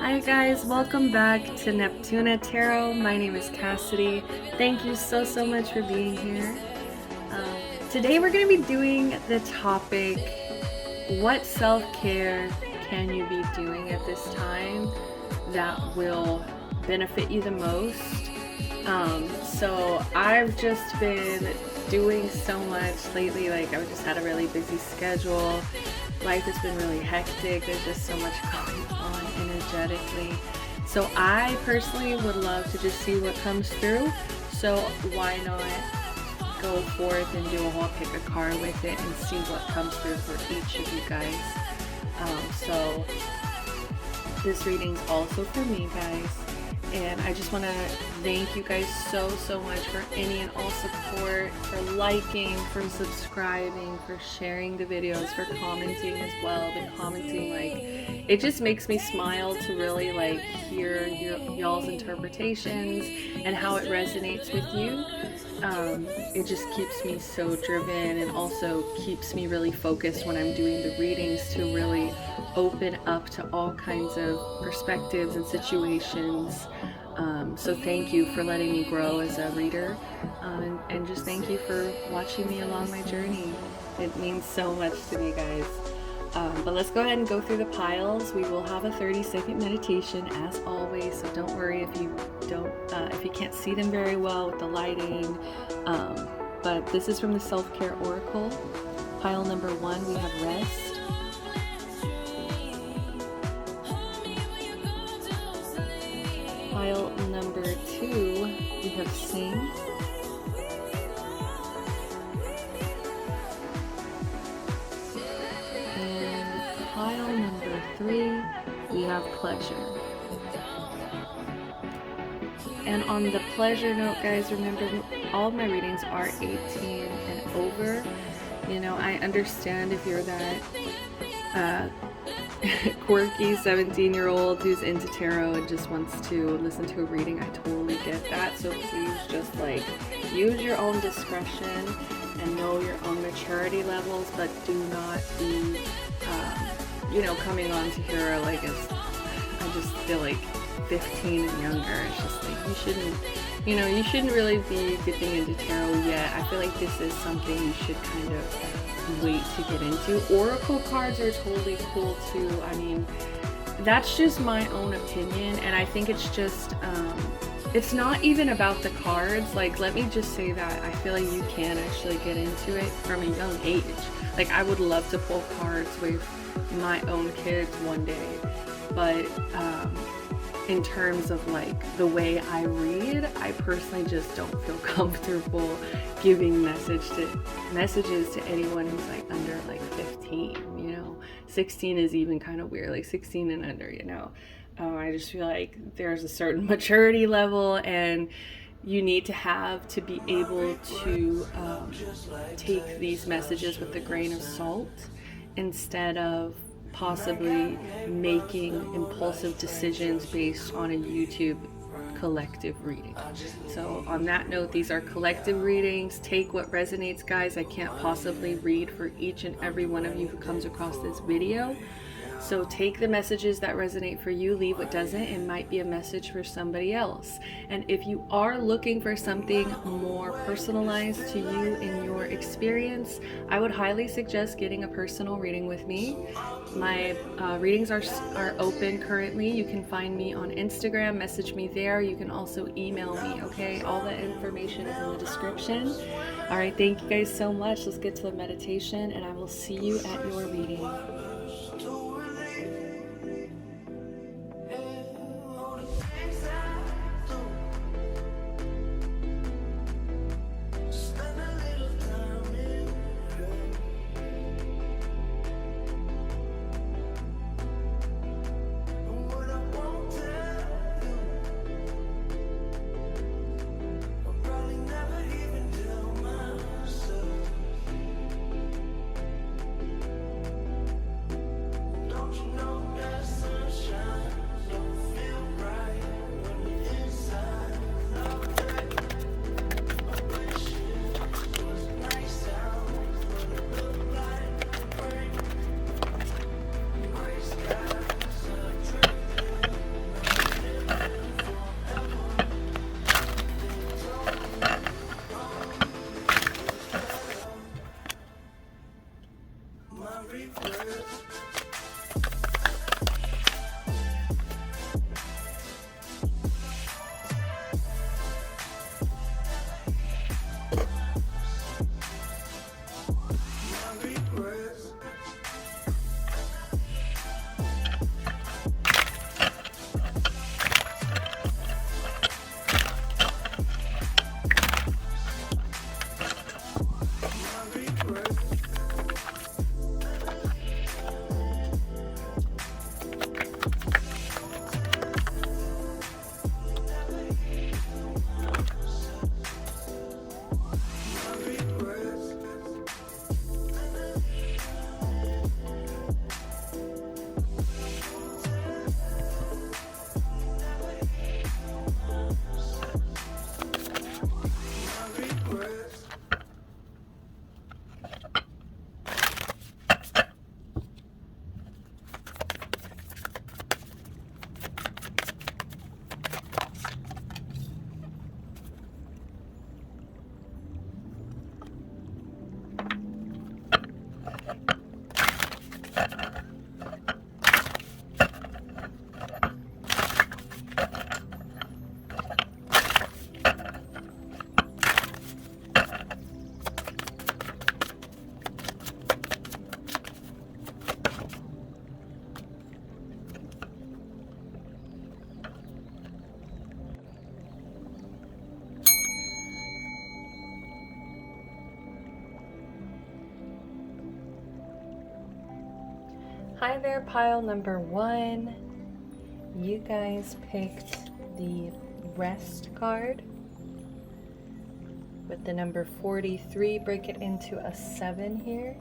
Hi guys, welcome back to Neptuna Tarot. My name is Cassidy. Thank you so much for being here. Today we're going to be doing the topic, what self-care can you be doing at this time that will benefit you the most? So I've just been doing so much lately. Like, I've just had a really busy schedule. Life has been really hectic. There's just so much going on energetically. So I personally would love to just see what comes through. So why not go forth and do a whole pick a card with it and see what comes through for each of you guys. So this reading's also for me, guys. And I just want to thank you guys so much for any and all support, for liking, for subscribing, for sharing the videos, for commenting as well. The commenting, like, it just makes me smile to really like hear y'all's interpretations and how it resonates with you. It just keeps me so driven and also keeps me really focused when I'm doing the readings to really open up to all kinds of perspectives and situations. So thank you for letting me grow as a reader, and just thank you for watching me along my journey. It means so much to me, guys. But let's go ahead and go through the piles. We will have a 30-second meditation as always, so don't worry if you can't see them very well with the lighting. But this is from the Self-Care Oracle. Pile number 1, we have rest. Pile number 2, we have sing. And pile number 3, we have pleasure. And on the pleasure note, guys, remember all of my readings are 18 and over. You know, I understand if you're that quirky 17-year-old who's into tarot and just wants to listen to a reading. I totally get that. So please just like use your own discretion and know your own maturity levels, but do not be coming on to here like I just feel like 15 and younger. It's just like you shouldn't really be dipping into tarot yet. I feel like this is something you should kind of wait to get into. Oracle cards are totally cool too. I mean, that's just my own opinion, and I think it's just it's not even about the cards. Like, let me just say that I feel like you can actually get into it from a young age. Like, I would love to pull cards with my own kids one day, but in terms of like the way I read, I personally just don't feel comfortable giving messages to anyone who's like under like 15, 16 is even kind of weird, like 16 and under, I just feel like there's a certain maturity level and you need to have to be able to take these messages with a grain of salt instead of possibly making impulsive decisions based on a YouTube collective reading. So on that note, these are collective readings. Take what resonates, guys. I can't possibly read for each and every one of you who comes across this video. So take the messages that resonate for you, leave what doesn't. It might be a message for somebody else. And if you are looking for something more personalized to you in your experience, I would highly suggest getting a personal reading with me. My readings are open currently. You can find me on Instagram, message me there. You can also email me, okay? All the information is in the description. All right, thank you guys so much. Let's get to the meditation, and I will see you at your reading. Hi there, pile number 1. You guys picked the rest card with the number 43. Break it into a 7 here.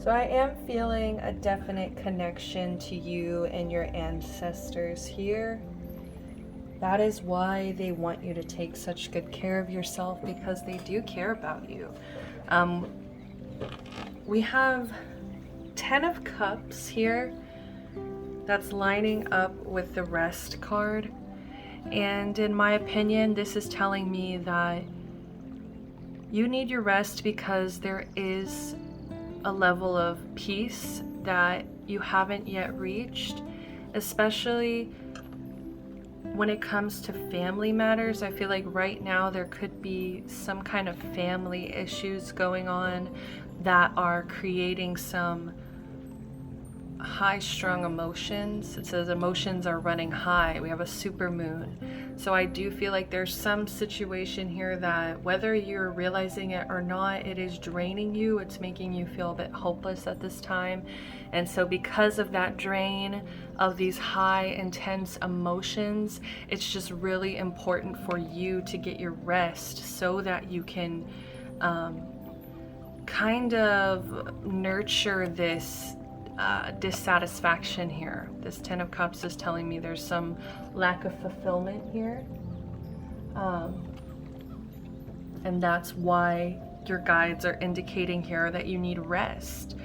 So I am feeling a definite connection to you and your ancestors here. That is why they want you to take such good care of yourself, because they do care about you. We have 10 of Cups here. That's lining up with the Rest card. And in my opinion, this is telling me that you need your rest because there is a level of peace that you haven't yet reached, especially when it comes to family matters. I feel like right now there could be some kind of family issues going on that are creating some high-strung emotions. It says emotions are running high. We have a super moon. So I do feel like there's some situation here that, whether you're realizing it or not, it is draining you. It's making you feel a bit hopeless at this time. And so because of that drain of these high, intense emotions, it's just really important for you to get your rest so that you can kind of nurture this dissatisfaction here. This 10 of Cups is telling me there's some lack of fulfillment here. And that's why your guides are indicating here that you need rest.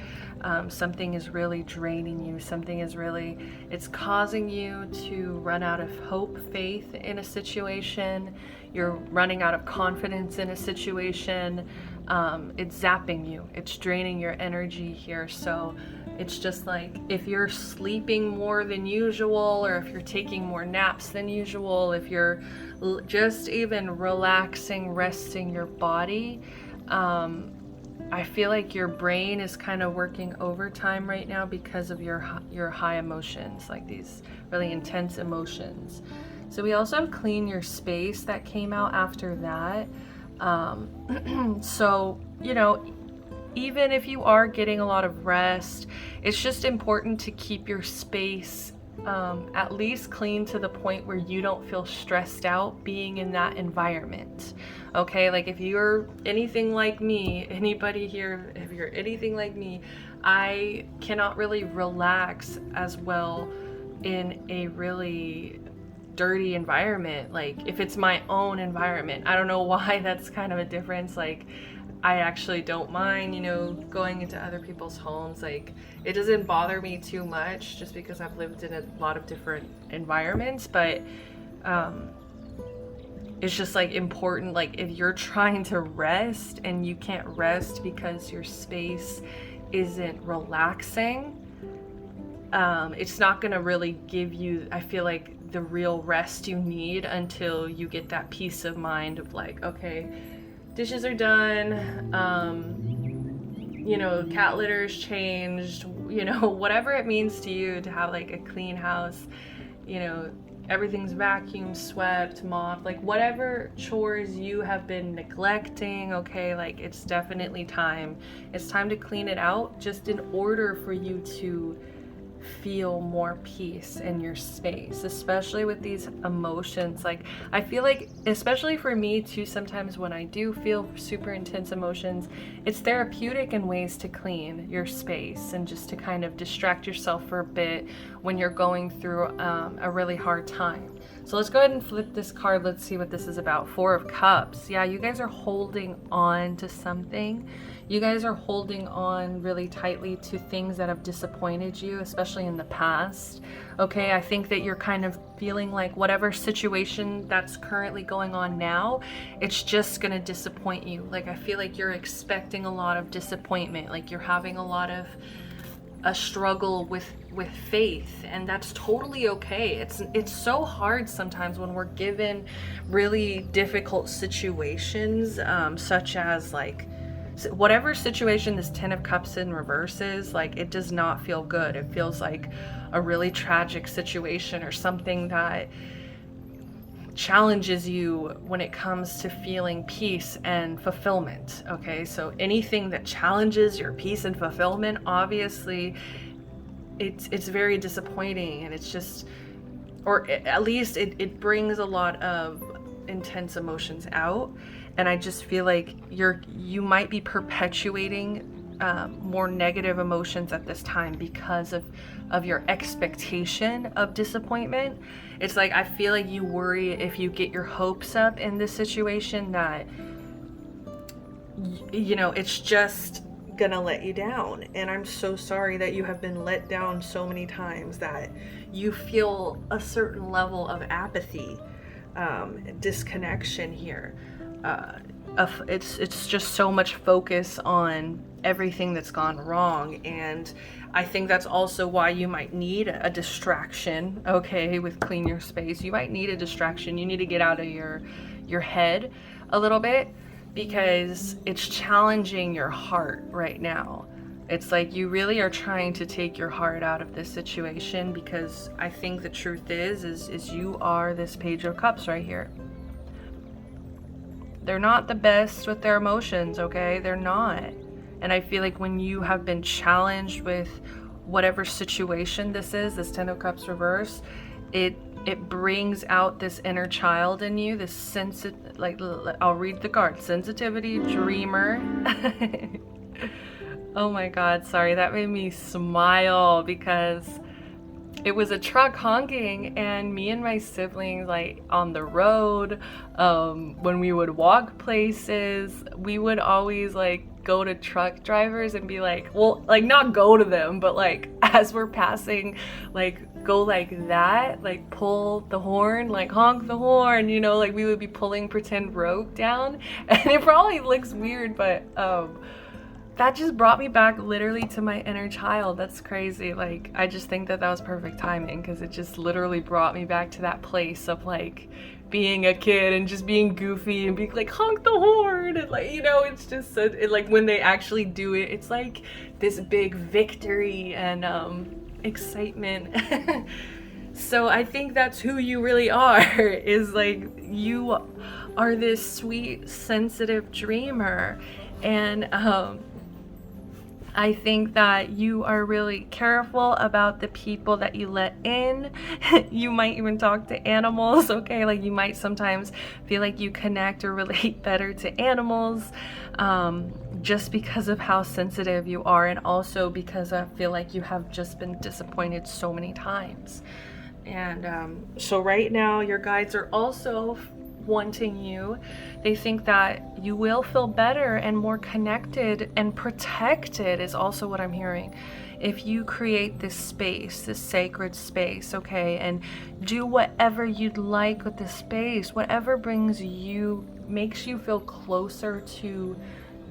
Something is really draining you. Something is really, it's causing you to run out of hope, faith in a situation. You're running out of confidence in a situation. It's zapping you. It's draining your energy here. So it's just like, if you're sleeping more than usual, or if you're taking more naps than usual, if you're just even relaxing, resting your body, I feel like your brain is kind of working overtime right now because of your high emotions, like these really intense emotions. So we also have clean your space that came out after that. So, you know, even if you are getting a lot of rest, it's just important to keep your space at least clean to the point where you don't feel stressed out being in that environment. Okay, like if you're anything like me, anybody here, if you're anything like me, I cannot really relax as well in a really dirty environment. Like if it's my own environment, I don't know why that's kind of a difference. Like I actually don't mind, you know, going into other people's homes. Like it doesn't bother me too much just because I've lived in a lot of different environments. But it's just like important, like if you're trying to rest and you can't rest because your space isn't relaxing, it's not gonna really give you, I feel like, the real rest you need until you get that peace of mind of like, okay, dishes are done, you know, cat litter's changed, you know, whatever it means to you to have like a clean house, you know, everything's vacuumed, swept, mopped, like whatever chores you have been neglecting, okay, like it's definitely time. It's time to clean it out, just in order for you to feel more peace in your space, especially with these emotions. Like I feel like, especially for me too, sometimes when I do feel super intense emotions, it's therapeutic in ways to clean your space and just to kind of distract yourself for a bit when you're going through a really hard time. So let's go ahead and flip this card. Let's see what this is about. Four of Cups. Yeah, you guys are holding on to something. You guys are holding on really tightly to things that have disappointed you, especially in the past. Okay, I think that you're kind of feeling like whatever situation that's currently going on now, it's just gonna disappoint you. Like I feel like you're expecting a lot of disappointment, like you're having a lot of a struggle with faith, and that's totally okay. It's so hard sometimes when we're given really difficult situations, such as like whatever situation this Ten of Cups in reverse is, like it does not feel good. It feels like a really tragic situation or something that challenges you when it comes to feeling peace and fulfillment. Okay, so anything that challenges your peace and fulfillment, obviously it's very disappointing, and it's just, or at least it brings a lot of intense emotions out. And I just feel like you might be perpetuating more negative emotions at this time because of your expectation of disappointment. It's like I feel like you worry if you get your hopes up in this situation that you know it's just gonna let you down. And I'm so sorry that you have been let down so many times, that you feel a certain level of apathy, disconnection here. It's just so much focus on everything that's gone wrong, and I think that's also why you might need a distraction. Okay, with clean your space, you might need a distraction. You need to get out of your head a little bit, because it's challenging your heart right now. It's like you really are trying to take your heart out of this situation, because I think the truth is you are this Page of Cups right here. They're not the best with their emotions, okay? They're not. And I feel like when you have been challenged with whatever situation this is, this Ten of Cups reverse, it brings out this inner child in you, this like, I'll read the card, sensitivity, dreamer. Oh my God, sorry, that made me smile because it was a truck honking, and me and my siblings, like on the road, when we would walk places, we would always like go to truck drivers and be like, well, like not go to them, but like as we're passing, like go like that, like pull the horn, like honk the horn, you know, like we would be pulling pretend rope down. And it probably looks weird, but that just brought me back literally to my inner child. That's crazy. Like, I just think that was perfect timing, because it just literally brought me back to that place of like being a kid and just being goofy and being like, honk the horn. And like, you know, it's just so, like when they actually do it, it's like this big victory and excitement. So I think that's who you really are, is like you are this sweet, sensitive dreamer. And I think that you are really careful about the people that you let in. You might even talk to animals, okay? Like you might sometimes feel like you connect or relate better to animals, just because of how sensitive you are, and also because I feel like you have just been disappointed so many times. And so right now your guides are also wanting you. They think that you will feel better and more connected and protected is also what I'm hearing. If you create this space, this sacred space, okay, and do whatever you'd like with the space, whatever makes you feel closer to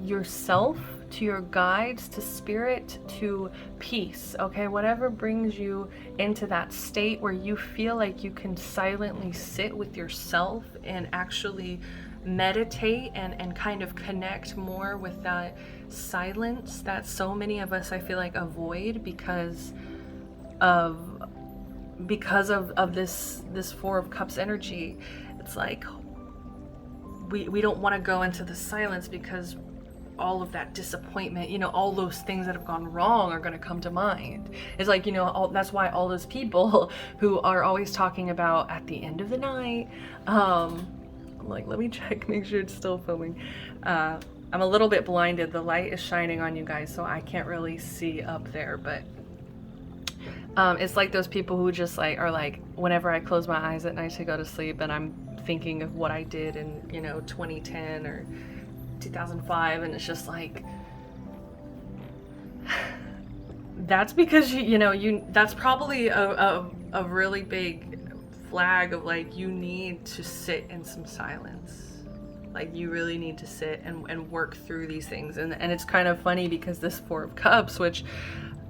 yourself, to your guides, to spirit, to peace, okay? Whatever brings you into that state where you feel like you can silently sit with yourself and actually meditate and kind of connect more with that silence that so many of us, I feel like, avoid because of this Four of Cups energy. It's like we don't want to go into the silence because all of that disappointment, you know, all those things that have gone wrong are going to come to mind. It's like, you know, that's why all those people who are always talking about at the end of the night, I'm like, let me check, make sure it's still filming. I'm a little bit blinded. The light is shining on you guys, so I can't really see up there, but it's like those people who just like are like, whenever I close my eyes at night to go to sleep and I'm thinking of what I did in, you know, 2010 or 2005, and it's just like, that's because that's probably a really big flag of like, you need to sit in some silence. Like, you really need to sit and work through these things. And it's kind of funny because this Four of Cups, which,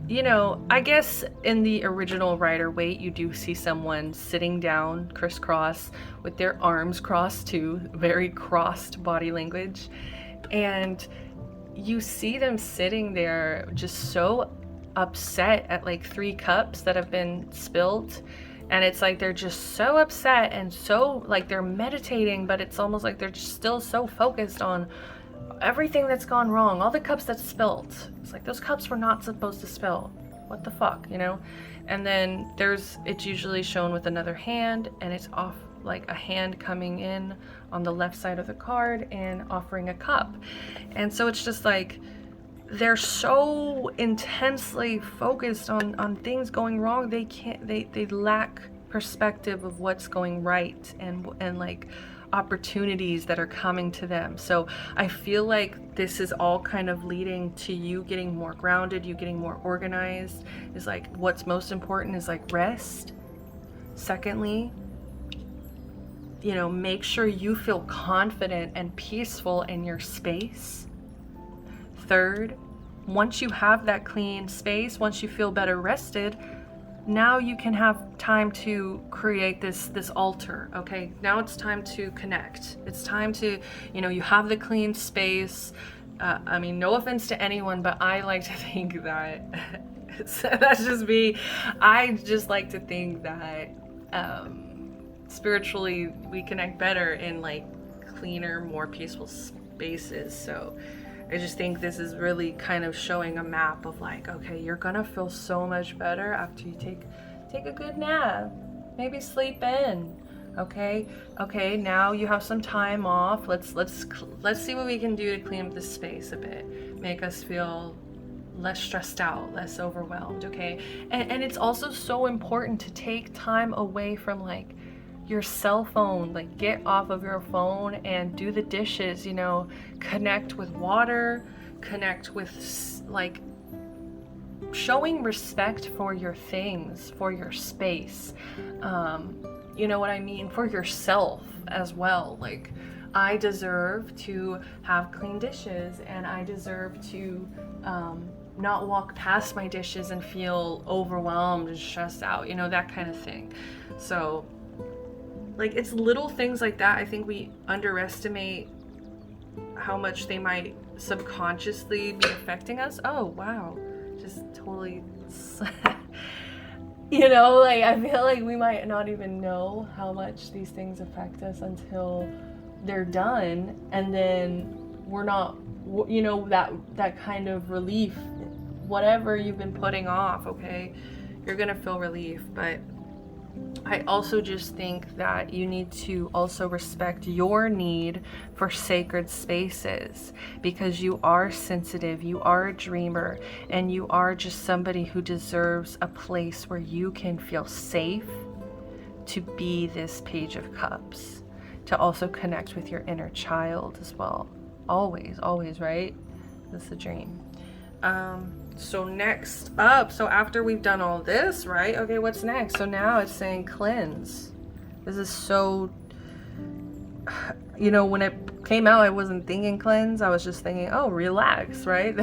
you know, I guess in the original Rider-Waite, you do see someone sitting down crisscross with their arms crossed too, very crossed body language. And you see them sitting there just so upset at like 3 cups that have been spilled. And it's like they're just so upset and so like they're meditating, but it's almost like they're just still so focused on everything that's gone wrong, all the cups that spilled. It's like, those cups were not supposed to spill. What the fuck, you know? And then it's usually shown with another hand, and it's off, like a hand coming in on the left side of the card and offering a cup. And so it's just like, they're so intensely focused on things going wrong, they lack perspective of what's going right and like opportunities that are coming to them. So I feel like this is all kind of leading to you getting more grounded, you getting more organized. Is like, what's most important is like rest. Secondly, you know, make sure you feel confident and peaceful in your space. Third, once you have that clean space, once you feel better rested, now you can have time to create this altar, okay? Now it's time to connect. It's time to, you know, you have the clean space. I mean, no offense to anyone, but I like to think that, that's just me. I just like to think that spiritually we connect better in like cleaner, more peaceful spaces. So I just think this is really kind of showing a map of like, okay, you're gonna feel so much better after you take a good nap, maybe sleep in. Okay, now you have some time off. Let's see what we can do to clean up this space a bit, make us feel less stressed out, less overwhelmed. Okay, and it's also so important to take time away from like your cell phone. Like, get off of your phone and do the dishes, you know, connect with water, connect with like showing respect for your things, for your space, you know what I mean, for yourself as well. Like, I deserve to have clean dishes, and I deserve to not walk past my dishes and feel overwhelmed and stressed out, you know, that kind of thing. So like, it's little things like that. I think we underestimate how much they might subconsciously be affecting us. Oh, wow. Just totally, you know, like, I feel like we might not even know how much these things affect us until they're done. And then we're not, you know, that kind of relief, whatever you've been putting off, okay, you're gonna feel relief. But I also just think that you need to also respect your need for sacred spaces, because you are sensitive, you are a dreamer, and you are just somebody who deserves a place where you can feel safe to be this Page of Cups. to also connect with your inner child as well. Always, always, right? That's the dream. So next up, so after we've done all this, right? Okay, what's next? So now it's saying cleanse. This is so, you know, when it came out, I wasn't thinking cleanse. I was just thinking, oh, relax, right?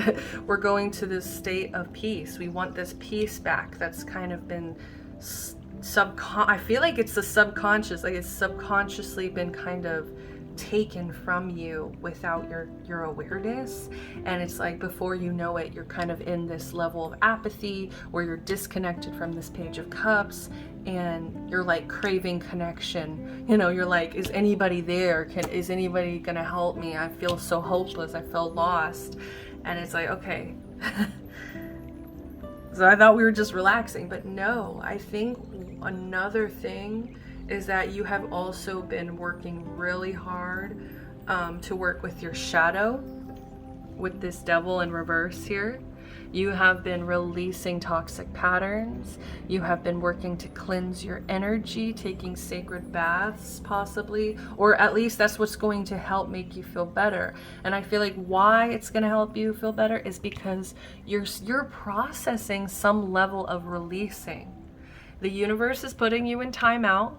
We're going to this state of peace. We want this peace back that's kind of been I feel like it's the subconscious, like it's subconsciously been kind of taken from you without your awareness. And it's like before you know it, you're kind of in this level of apathy where you're disconnected from this Page of Cups, and you're like craving connection. You know, you're like, is anybody there? Is anybody gonna help me? I feel so hopeless. I feel lost. And it's like, okay. So I thought we were just relaxing, but no, I think another thing is that you have also been working really hard to work with your shadow, with this devil in reverse here. You have been releasing toxic patterns. You have been working to cleanse your energy, taking sacred baths possibly, or at least that's what's going to help make you feel better. And I feel like why it's going to help you feel better is because you're processing some level of releasing. The universe is putting you in timeout.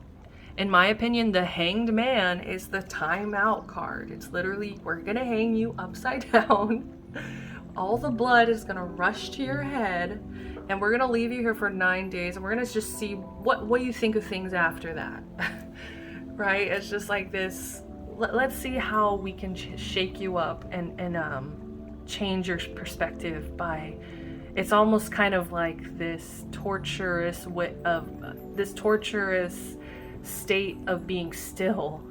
In my opinion, the Hanged Man is the timeout card. It's literally, we're going to hang you upside down. All the blood is gonna rush to your head, and we're gonna leave you here for 9 days, and we're gonna just see what you think of things after that. Right? It's just like this. Let's see how we can shake you up and change your perspective by. It's almost kind of like this torturous state of being still.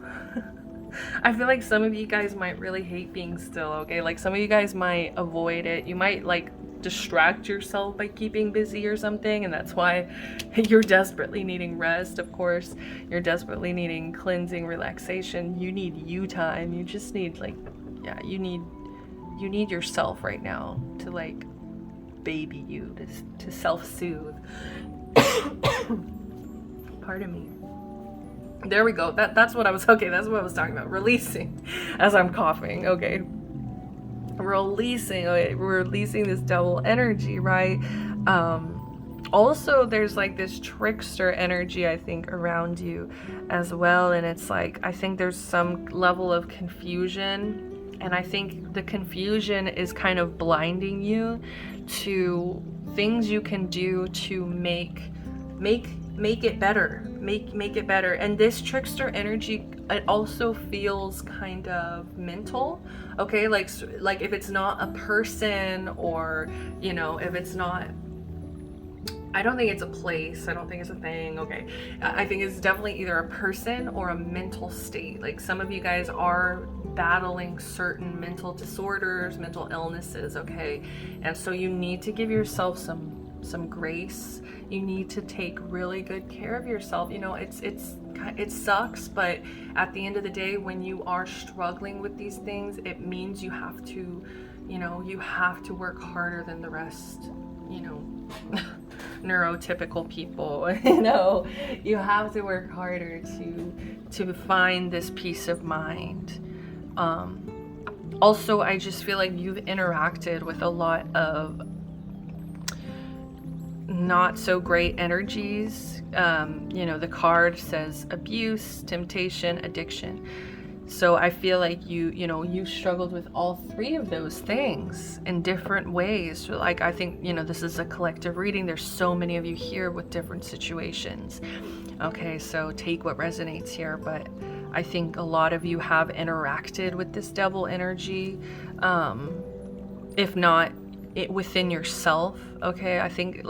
I feel like some of you guys might really hate being still, okay? Like some of you guys might avoid it. You might like distract yourself by keeping busy or something, and that's why you're desperately needing rest, of course. You're desperately needing cleansing, relaxation. You need you time. You just need like, yeah, you need yourself right now to like baby you, to self-soothe. Pardon me. There we go. That's what I was talking about. Releasing as I'm coughing. Okay. Releasing. Okay. We're releasing this devil energy, right? Also, there's like this trickster energy, I think, around you as well. And it's like, I think there's some level of confusion. And I think the confusion is kind of blinding you to things you can do to make it better. Make it better. And this trickster energy, it also feels kind of mental. Okay, like if it's not a person, or you know, if it's not, I don't think it's a place, I don't think it's a thing. Okay, I think it's definitely either a person or a mental state. Like some of you guys are battling certain mental disorders, mental illnesses, okay? And so you need to give yourself some grace. You need to take really good care of yourself. You know, it sucks, but at the end of the day, when you are struggling with these things, it means you have to, you know, you have to work harder than the rest, you know, neurotypical people. You know, you have to work harder to find this peace of mind. Also, I just feel like you've interacted with a lot of not so great energies. You know, the card says abuse, temptation, addiction. So I feel like you struggled with all three of those things in different ways. Like, I think, you know, this is a collective reading. There's so many of you here with different situations. Okay, so take what resonates here. But I think a lot of you have interacted with this devil energy. If not within yourself. Okay, I think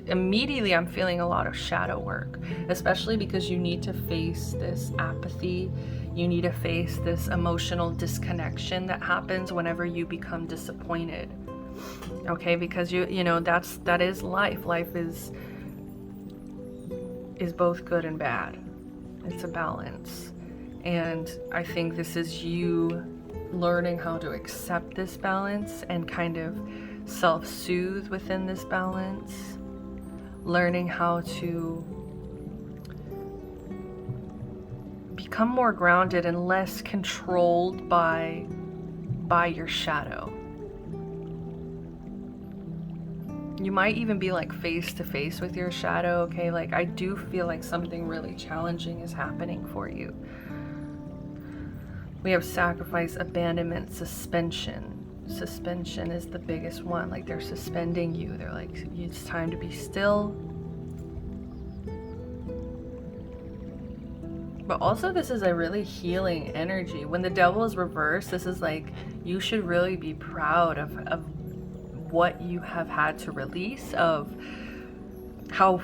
immediately I'm feeling a lot of shadow work, especially because you need to face this apathy. You need to face this emotional disconnection that happens whenever you become disappointed. Okay, because you know that is life. Life is both good and bad. It's a balance. And I think this is you learning how to accept this balance and kind of self-soothe within this balance, learning how to become more grounded and less controlled by your shadow. You might even be like face to face with your shadow, okay? Like I do feel like something really challenging is happening for you. We have sacrifice, abandonment, suspension. Suspension is the biggest one. Like they're suspending you. They're like, it's time to be still. But also this is a really healing energy. When the devil is reversed, this is like, you should really be proud of what you have had to release, of how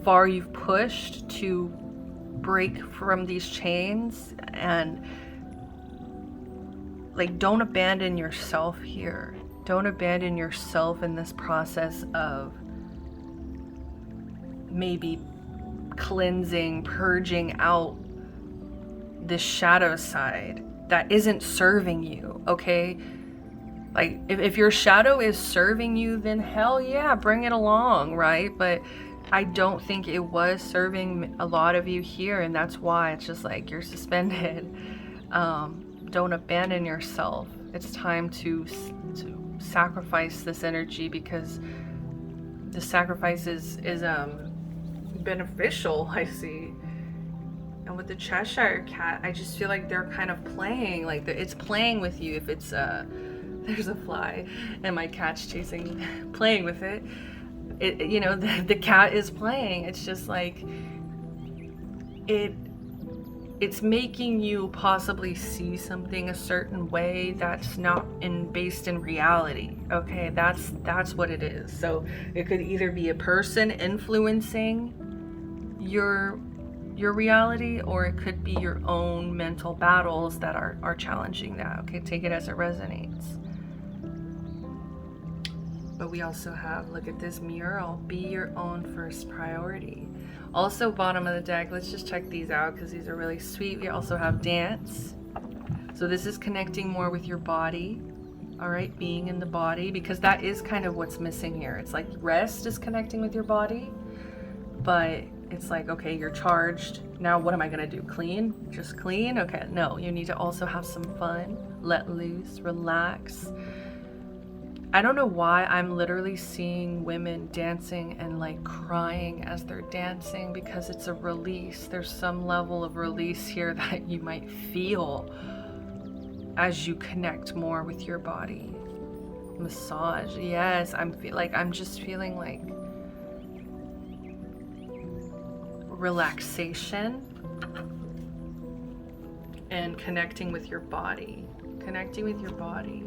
far you've pushed to break from these chains. And like, don't abandon yourself here. Don't abandon yourself in this process of maybe cleansing, purging out this shadow side that isn't serving you, okay? Like, if your shadow is serving you, then hell yeah, bring it along, right? But I don't think it was serving a lot of you here, and that's why it's just like you're suspended. Don't abandon yourself. It's time to sacrifice this energy, because the sacrifice is beneficial, I see. And with the Cheshire cat, I just feel like they're kind of playing, like it's playing with you. If it's there's a fly and my cat's playing with it. You know, the cat is playing. It's just like it's making you possibly see something a certain way that's not based in reality. Okay, that's what it is. So it could either be a person influencing your reality, or it could be your own mental battles that are challenging that. Okay, take it as it resonates. But we also have, look at this mural, be your own first priority. Also, bottom of the deck, let's just check these out because these are really sweet. We also have dance. So this is connecting more with your body. All right, being in the body, because that is kind of what's missing here. It's like rest is connecting with your body, but it's like, okay, you're charged. Now what am I gonna do? Clean? Just clean? Okay, no, you need to also have some fun, let loose, relax. I don't know why I'm literally seeing women dancing and like crying as they're dancing, because it's a release. There's some level of release here that you might feel as you connect more with your body. Massage, yes, I'm just feeling like relaxation and connecting with your body. Connecting with your body.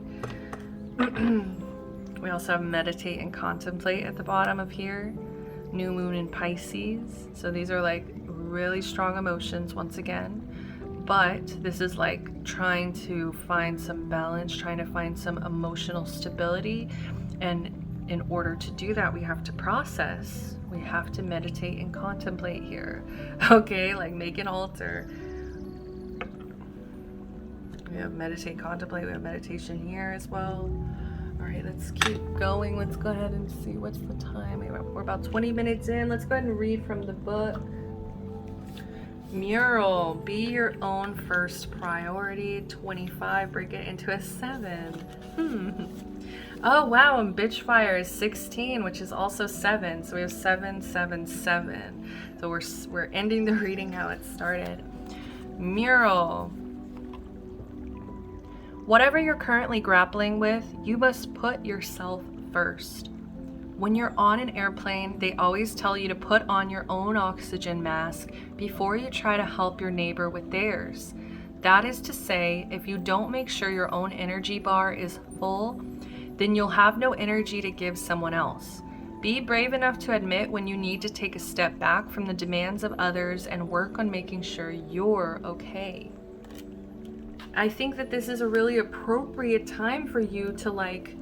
We also have meditate and contemplate at the bottom of here. New moon in Pisces. So these are like really strong emotions once again. But this is like trying to find some balance, trying to find some emotional stability. And in order to do that, we have to process. We have to meditate and contemplate here. Okay, like make an altar. We have meditate, contemplate. We have meditation here as well. All right, let's keep going. Let's go ahead and see what's the time. We're about 20 minutes in. Let's go ahead and read from the book. Mural, be your own first priority. 25, break it into a 7. Oh wow, and Bitchfire is 16, which is also 7. So we have 7, 7, 7. So we're ending the reading how it started. Mural. Whatever you're currently grappling with, you must put yourself first. When you're on an airplane, they always tell you to put on your own oxygen mask before you try to help your neighbor with theirs. That is to say, if you don't make sure your own energy bar is full, then you'll have no energy to give someone else. Be brave enough to admit when you need to take a step back from the demands of others and work on making sure you're okay. I think that this is a really appropriate time for you to like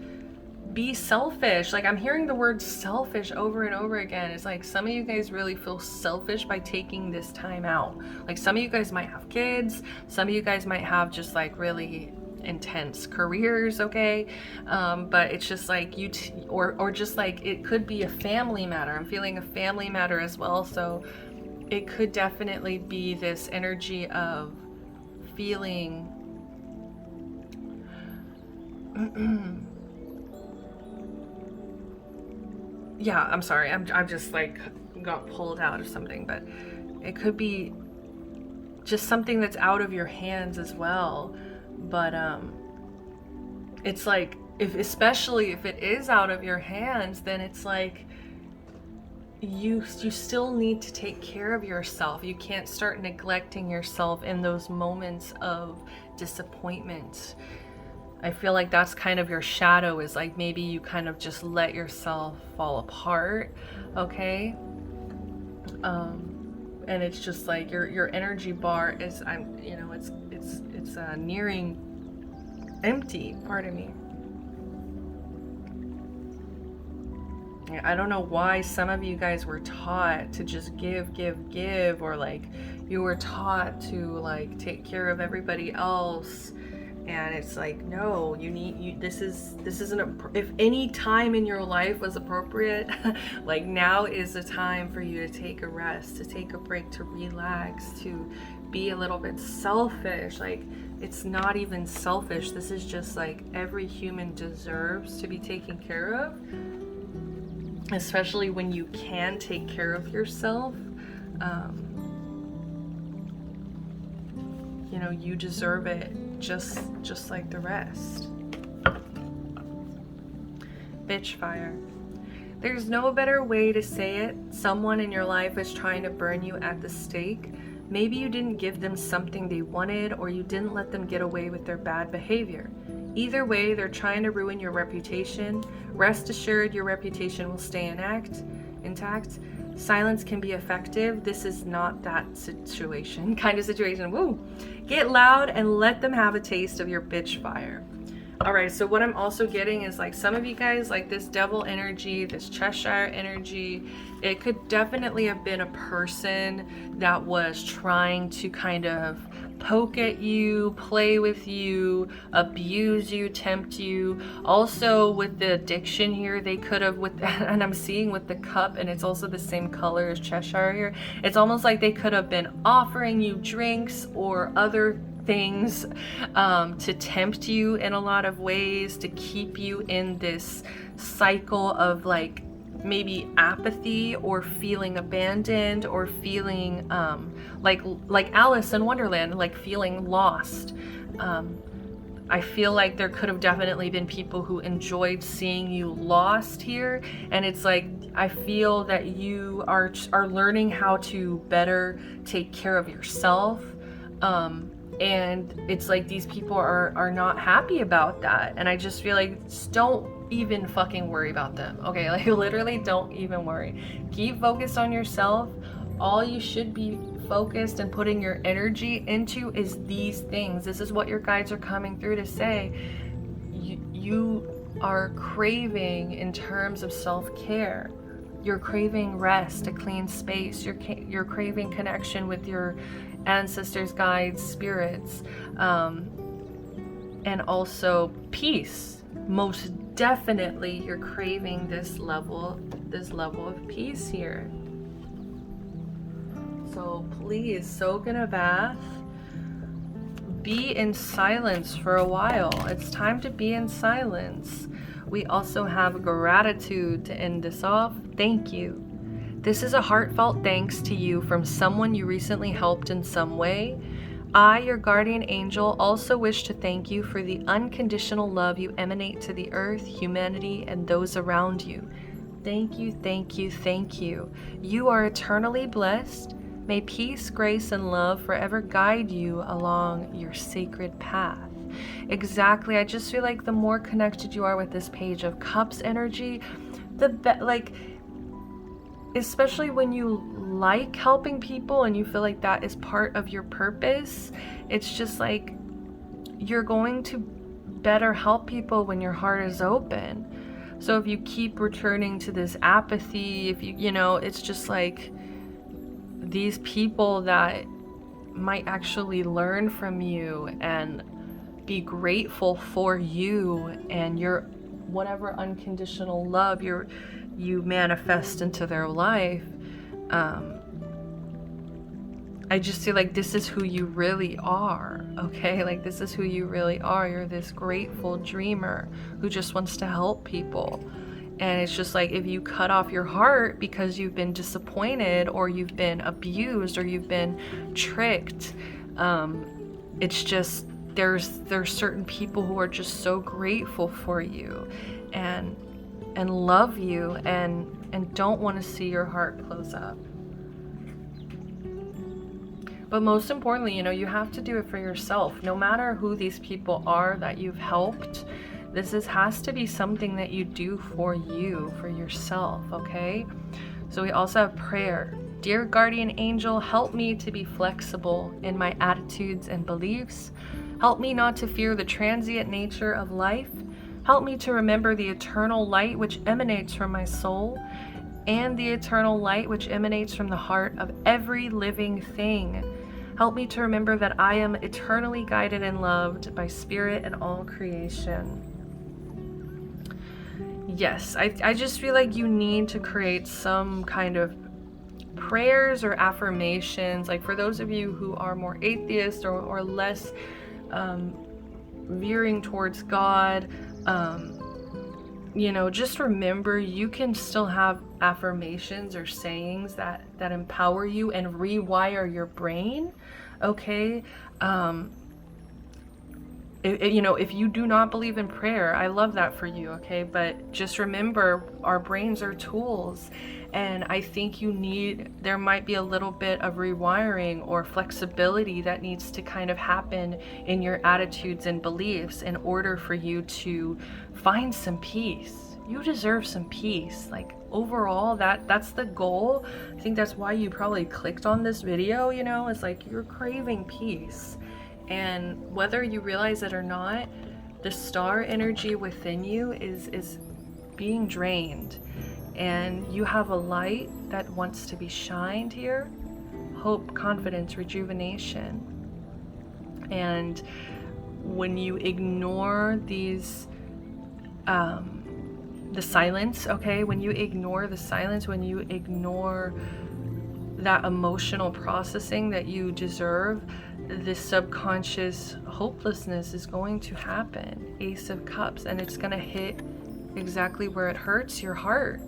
be selfish. Like I'm hearing the word selfish over and over again. It's like some of you guys really feel selfish by taking this time out. Like some of you guys might have kids. Some of you guys might have just like really intense careers, okay? But it's just like or just like it could be a family matter. I'm feeling a family matter as well. So it could definitely be this energy of feeling yeah, I'm sorry. I'm just like got pulled out of something, but it could be just something that's out of your hands as well. But it's like, if especially if it is out of your hands, then it's like you still need to take care of yourself. You can't start neglecting yourself in those moments of disappointment. I feel like that's kind of your shadow, is like maybe you kind of just let yourself fall apart, okay? And it's just like your energy bar is, it's nearing empty. Pardon me. I don't know why some of you guys were taught to just give, or like you were taught to like take care of everybody else. And it's like, no, this isn't, if any time in your life was appropriate, like now is the time for you to take a rest, to take a break, to relax, to be a little bit selfish. Like, it's not even selfish. This is just like every human deserves to be taken care of, especially when you can take care of yourself. You deserve it just like the rest. Bitch fire. There's no better way to say it. Someone in your life is trying to burn you at the stake. Maybe you didn't give them something they wanted, or you didn't let them get away with their bad behavior. Either way, they're trying to ruin your reputation. Rest assured, your reputation will stay intact. Silence can be effective. This is not that kind of situation. Woo! Get loud and let them have a taste of your bitch fire. All right, so what I'm also getting is like some of you guys, like this devil energy, this Cheshire energy, it could definitely have been a person that was trying to kind of poke at you, play with you, abuse you, tempt you. Also with the addiction here, they could have, and I'm seeing with the cup, and it's also the same color as Cheshire here, it's almost like they could have been offering you drinks or other things to tempt you in a lot of ways, to keep you in this cycle of like maybe apathy, or feeling abandoned, or feeling like Alice in Wonderland, like feeling lost. I feel like there could have definitely been people who enjoyed seeing you lost here, and it's like I feel that you are learning how to better take care of yourself. And it's like these people are not happy about that. And I just feel like, just don't even fucking worry about them. Okay, like literally don't even worry. Keep focused on yourself. All you should be focused and putting your energy into is these things. This is what your guides are coming through to say. You are craving in terms of self-care. You're craving rest, a clean space. You're craving connection with your ancestors, guides, spirits, and also peace. Most definitely you're craving this level of peace here. So please soak in a bath, be in silence for a while. It's time to be in silence. We also have gratitude to end this off. Thank you. This is a heartfelt thanks to you from someone you recently helped in some way. I, your guardian angel, also wish to thank you for the unconditional love you emanate to the earth, humanity, and those around you. Thank you, thank you, thank you. You are eternally blessed. May peace, grace, and love forever guide you along your sacred path. Exactly. I just feel like the more connected you are with this Page of Cups energy, especially when you like helping people and you feel like that is part of your purpose, it's just like you're going to better help people when your heart is open. So if you keep returning to this apathy, if it's just like these people that might actually learn from you and be grateful for you and your whatever unconditional love you manifest into their life. I just feel like this is who you really are, okay? Like, this is who you really are. You're this grateful dreamer who just wants to help people. And it's just like, if you cut off your heart because you've been disappointed or you've been abused or you've been tricked, it's just, there's certain people who are just so grateful for you and love you and don't want to see your heart close up. But most importantly, you know, you have to do it for yourself. No matter who these people are that you've helped, has to be something that you do for you, for yourself, okay? So we also have prayer. Dear guardian angel, help me to be flexible in my attitudes and beliefs. Help me not to fear the transient nature of life. Help me to remember the eternal light which emanates from my soul and the eternal light which emanates from the heart of every living thing. Help me to remember that I am eternally guided and loved by spirit and all creation. Yes, I just feel like you need to create some kind of prayers or affirmations. Like, for those of you who are more atheist or less veering towards God, you know, just remember you can still have affirmations or sayings that empower you and rewire your brain, okay? You know, if you do not believe in prayer, I love that for you, okay? But just remember, our brains are tools, and I think there might be a little bit of rewiring or flexibility that needs to kind of happen in your attitudes and beliefs in order for you to find some peace. You deserve some peace. Like, overall, that's the goal. I think that's why you probably clicked on this video, you know, it's like you're craving peace. And whether you realize it or not, the star energy within you is being drained. And you have a light that wants to be shined here. Hope, confidence, rejuvenation. And when you ignore these, the silence, okay? When you ignore the silence, when you ignore that emotional processing that you deserve, this subconscious hopelessness is going to happen. Ace of Cups, and it's going to hit exactly where it hurts, your heart.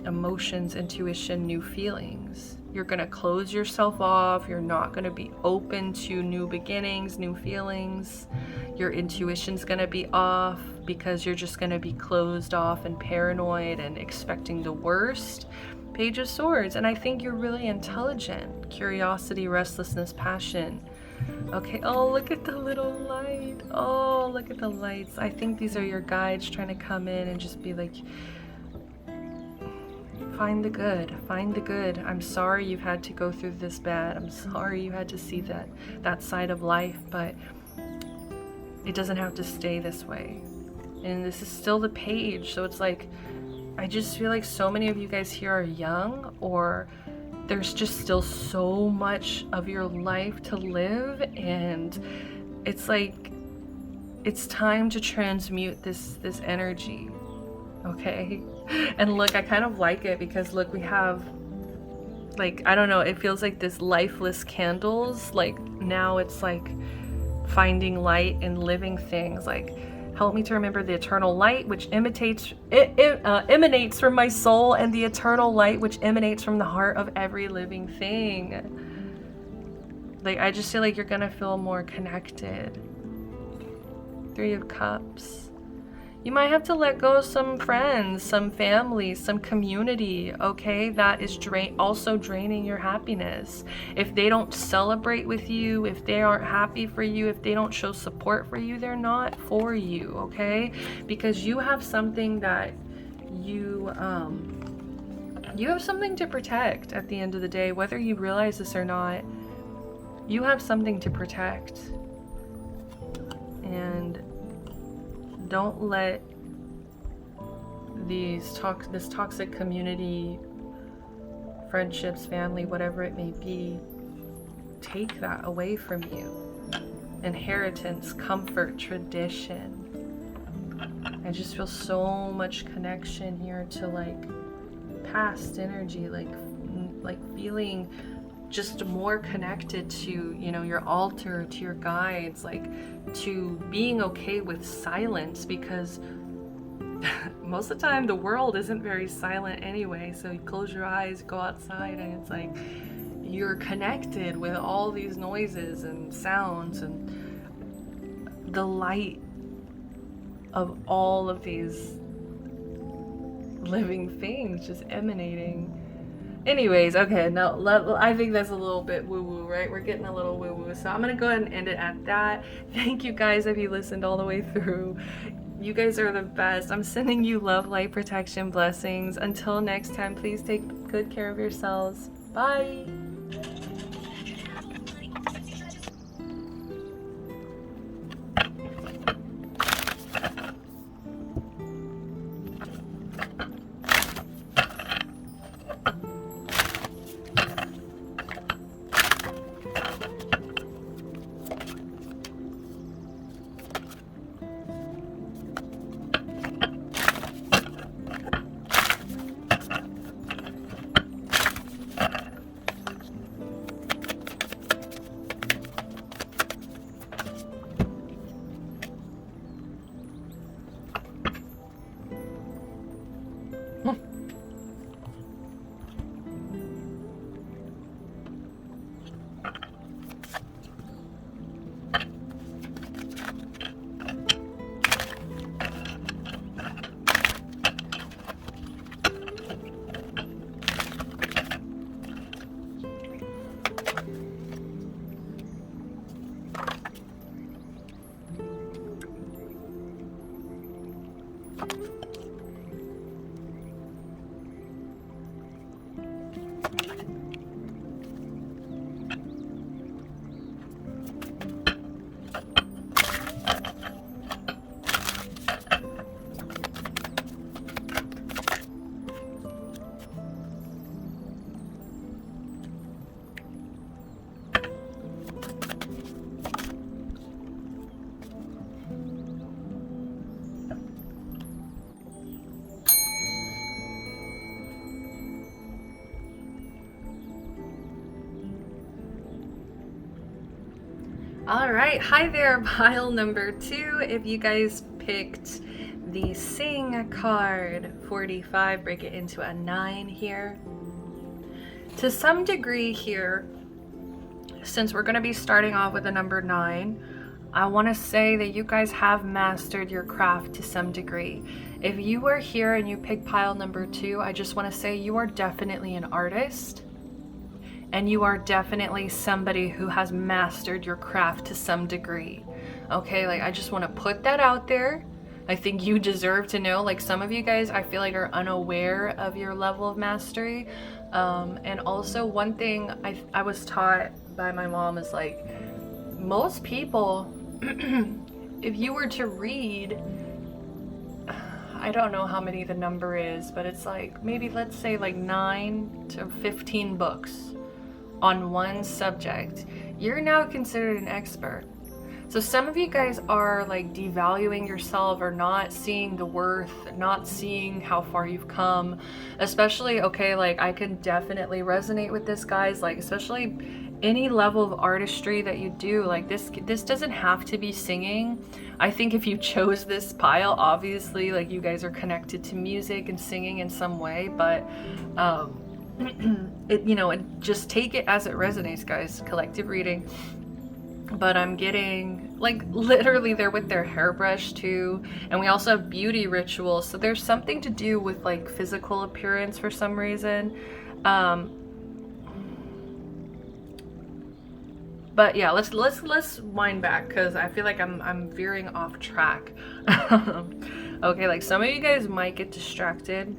Emotions, intuition, new feelings. You're going to close yourself off. You're not going to be open to new beginnings, new feelings. Your intuition's going to be off because you're just going to be closed off and paranoid and expecting the worst. Page of Swords, and I think you're really intelligent. Curiosity, restlessness, passion. Okay, oh, look at the little light. Oh, look at the lights. I think these are your guides trying to come in and just be like, find the good, find the good. I'm sorry you've had to go through this bad. I'm sorry you had to see that side of life, but it doesn't have to stay this way. And this is still the page, so it's like, I just feel like so many of you guys here are young, or there's just still so much of your life to live, and it's like, it's time to transmute this energy, okay? And look, I kind of like it because look, we have, like, I don't know, it feels like this lifeless candles, like now it's like finding light in living things. Like, help me to remember the eternal light which emanates from my soul and the eternal light which emanates from the heart of every living thing. Like, I just feel like you're gonna feel more connected. Three of Cups. You might have to let go of some friends, some family, some community, okay? That is also draining your happiness. If they don't celebrate with you, if they aren't happy for you, if they don't show support for you, they're not for you, okay? Because you have something that you have something to protect at the end of the day, whether you realize this or not. You have something to protect. And don't let this toxic community, friendships, family, whatever it may be, take that away from you. Inheritance, comfort, tradition. I just feel so much connection here to like past energy, like feeling just more connected to, you know, your altar, to your guides, like to being okay with silence, because most of the time the world isn't very silent anyway. So you close your eyes, go outside, and it's like you're connected with all these noises and sounds and the light of all of these living things just emanating. Anyways, okay, now I think that's a little bit woo-woo, right? We're getting a little woo-woo, so I'm gonna go ahead and end it at that. Thank you guys if you listened all the way through. You guys are the best. I'm sending you love, light, protection, blessings. Until next time, please take good care of yourselves. Bye. All right, hi there, pile number 2. If you guys picked the Sing card, 45, break it into a 9 here. To some degree here, since we're going to be starting off with the number 9, I want to say that you guys have mastered your craft to some degree. If you were here and you picked pile number 2, I just want to say you are definitely an artist. And you are definitely somebody who has mastered your craft to some degree. Okay, like I just want to put that out there. I think you deserve to know, like some of you guys I feel like are unaware of your level of mastery. And also one thing I was taught by my mom is like, most people, if you were to read, I don't know how many the number is, but it's like maybe let's say like 9 to 15 books on one subject, you're now considered an expert. So some of you guys are like devaluing yourself or not seeing the worth, not seeing how far you've come, especially, okay, like I can definitely resonate with this, guys, like especially any level of artistry that you do, like this doesn't have to be singing. I think if you chose this pile, obviously like you guys are connected to music and singing in some way, but just take it as it resonates, guys. Collective reading. But I'm getting like literally they're with their hairbrush too, and we also have beauty rituals, so there's something to do with like physical appearance for some reason. But yeah, let's wind back because I feel like I'm veering off track. Okay, like some of you guys might get distracted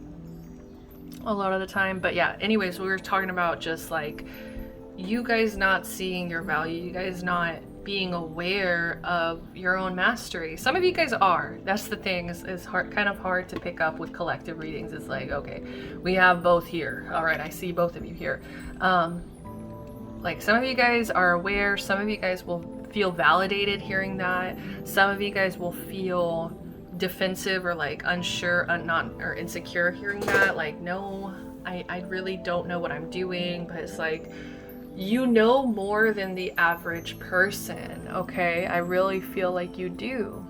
a lot of the time, but yeah, anyways, we were talking about just like you guys not seeing your value, you guys not being aware of your own mastery. Some of you guys are. That's the thing, is hard, kind of hard to pick up with collective readings. It's like, okay, we have both here. All right, I see both of you here. Like some of you guys are aware, some of you guys will feel validated hearing that. Some of you guys will feel defensive or like unsure, or insecure hearing that. Like, no, I really don't know what I'm doing, but it's like You know more than the average person, okay? I really feel like you do.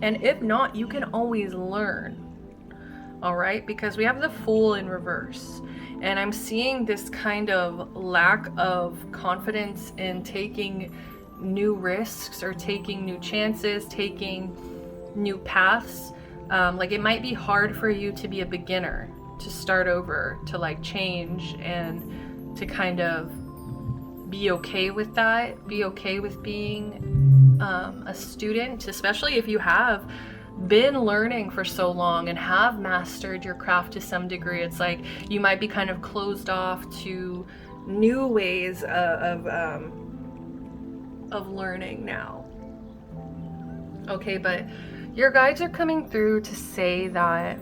And if not, you can always learn, all right? Because we have the Fool in reverse. And I'm seeing this kind of lack of confidence in taking new risks or taking new chances, taking new paths. Like it might be hard for you to be a beginner, to start over, to like change and to kind of be okay with that, be okay with being a student, especially if you have been learning for so long and have mastered your craft to some degree. It's like you might be kind of closed off to new ways of learning now. Okay, but your guides are coming through to say that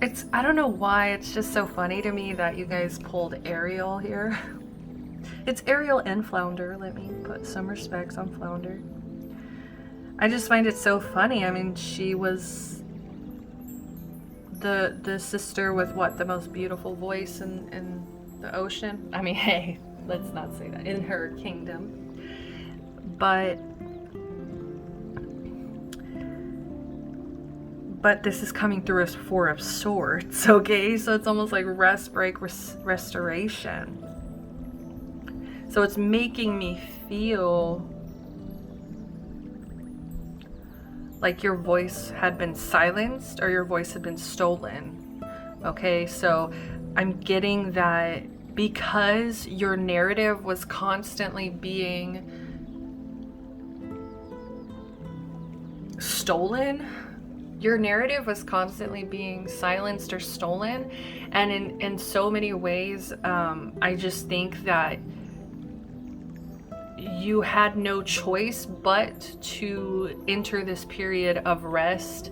it's, I don't know why, it's just so funny to me that you guys pulled Ariel here. It's Ariel and Flounder. Let me put some respects on Flounder. I just find it so funny. I mean, she was the sister with what, the most beautiful voice in the ocean. I mean, hey, let's not say that, in her kingdom. But this is coming through as Four of Swords, okay? So it's almost like rest, break, restoration. So it's making me feel like your voice had been silenced or your voice had been stolen. Okay, so I'm getting that because your narrative was constantly being stolen, your narrative was constantly being silenced or stolen. And in so many ways, I just think that you had no choice but to enter this period of rest,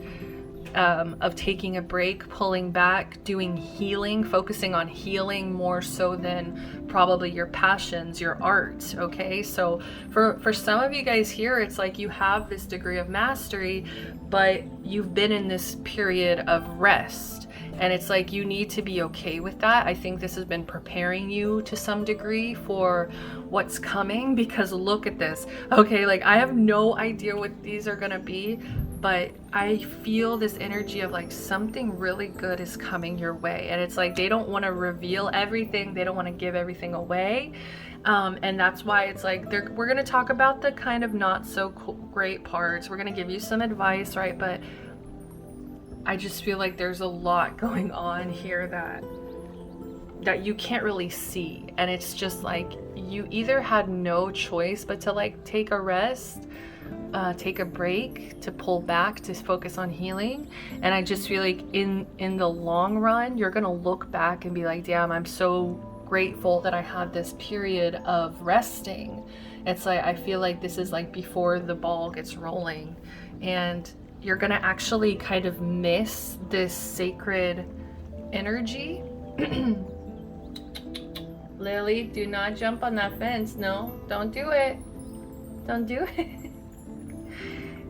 of taking a break, pulling back, doing healing, focusing on healing more so than probably your passions, your art. Okay, so for some of you guys here, it's like you have this degree of mastery, but you've been in this period of rest. And it's like you need to be okay with that. I think this has been preparing you to some degree for what's coming, because look at this. Okay, like I have no idea what these are gonna be, but I feel this energy of like something really good is coming your way. And it's like they don't want to reveal everything, they don't want to give everything away. And that's why it's like we're gonna talk about the kind of not so great parts. We're gonna give you some advice, right? But I just feel like there's a lot going on here that you can't really see. And it's just like you either had no choice but to like take a rest, take a break, to pull back, to focus on healing. And I just feel like in the long run, you're gonna look back and be like, damn, I'm so grateful that I had this period of resting. It's like I feel like this is like before the ball gets rolling, and you're gonna actually kind of miss this sacred energy. Lily, do not jump on that fence. No, don't do it. Don't do it.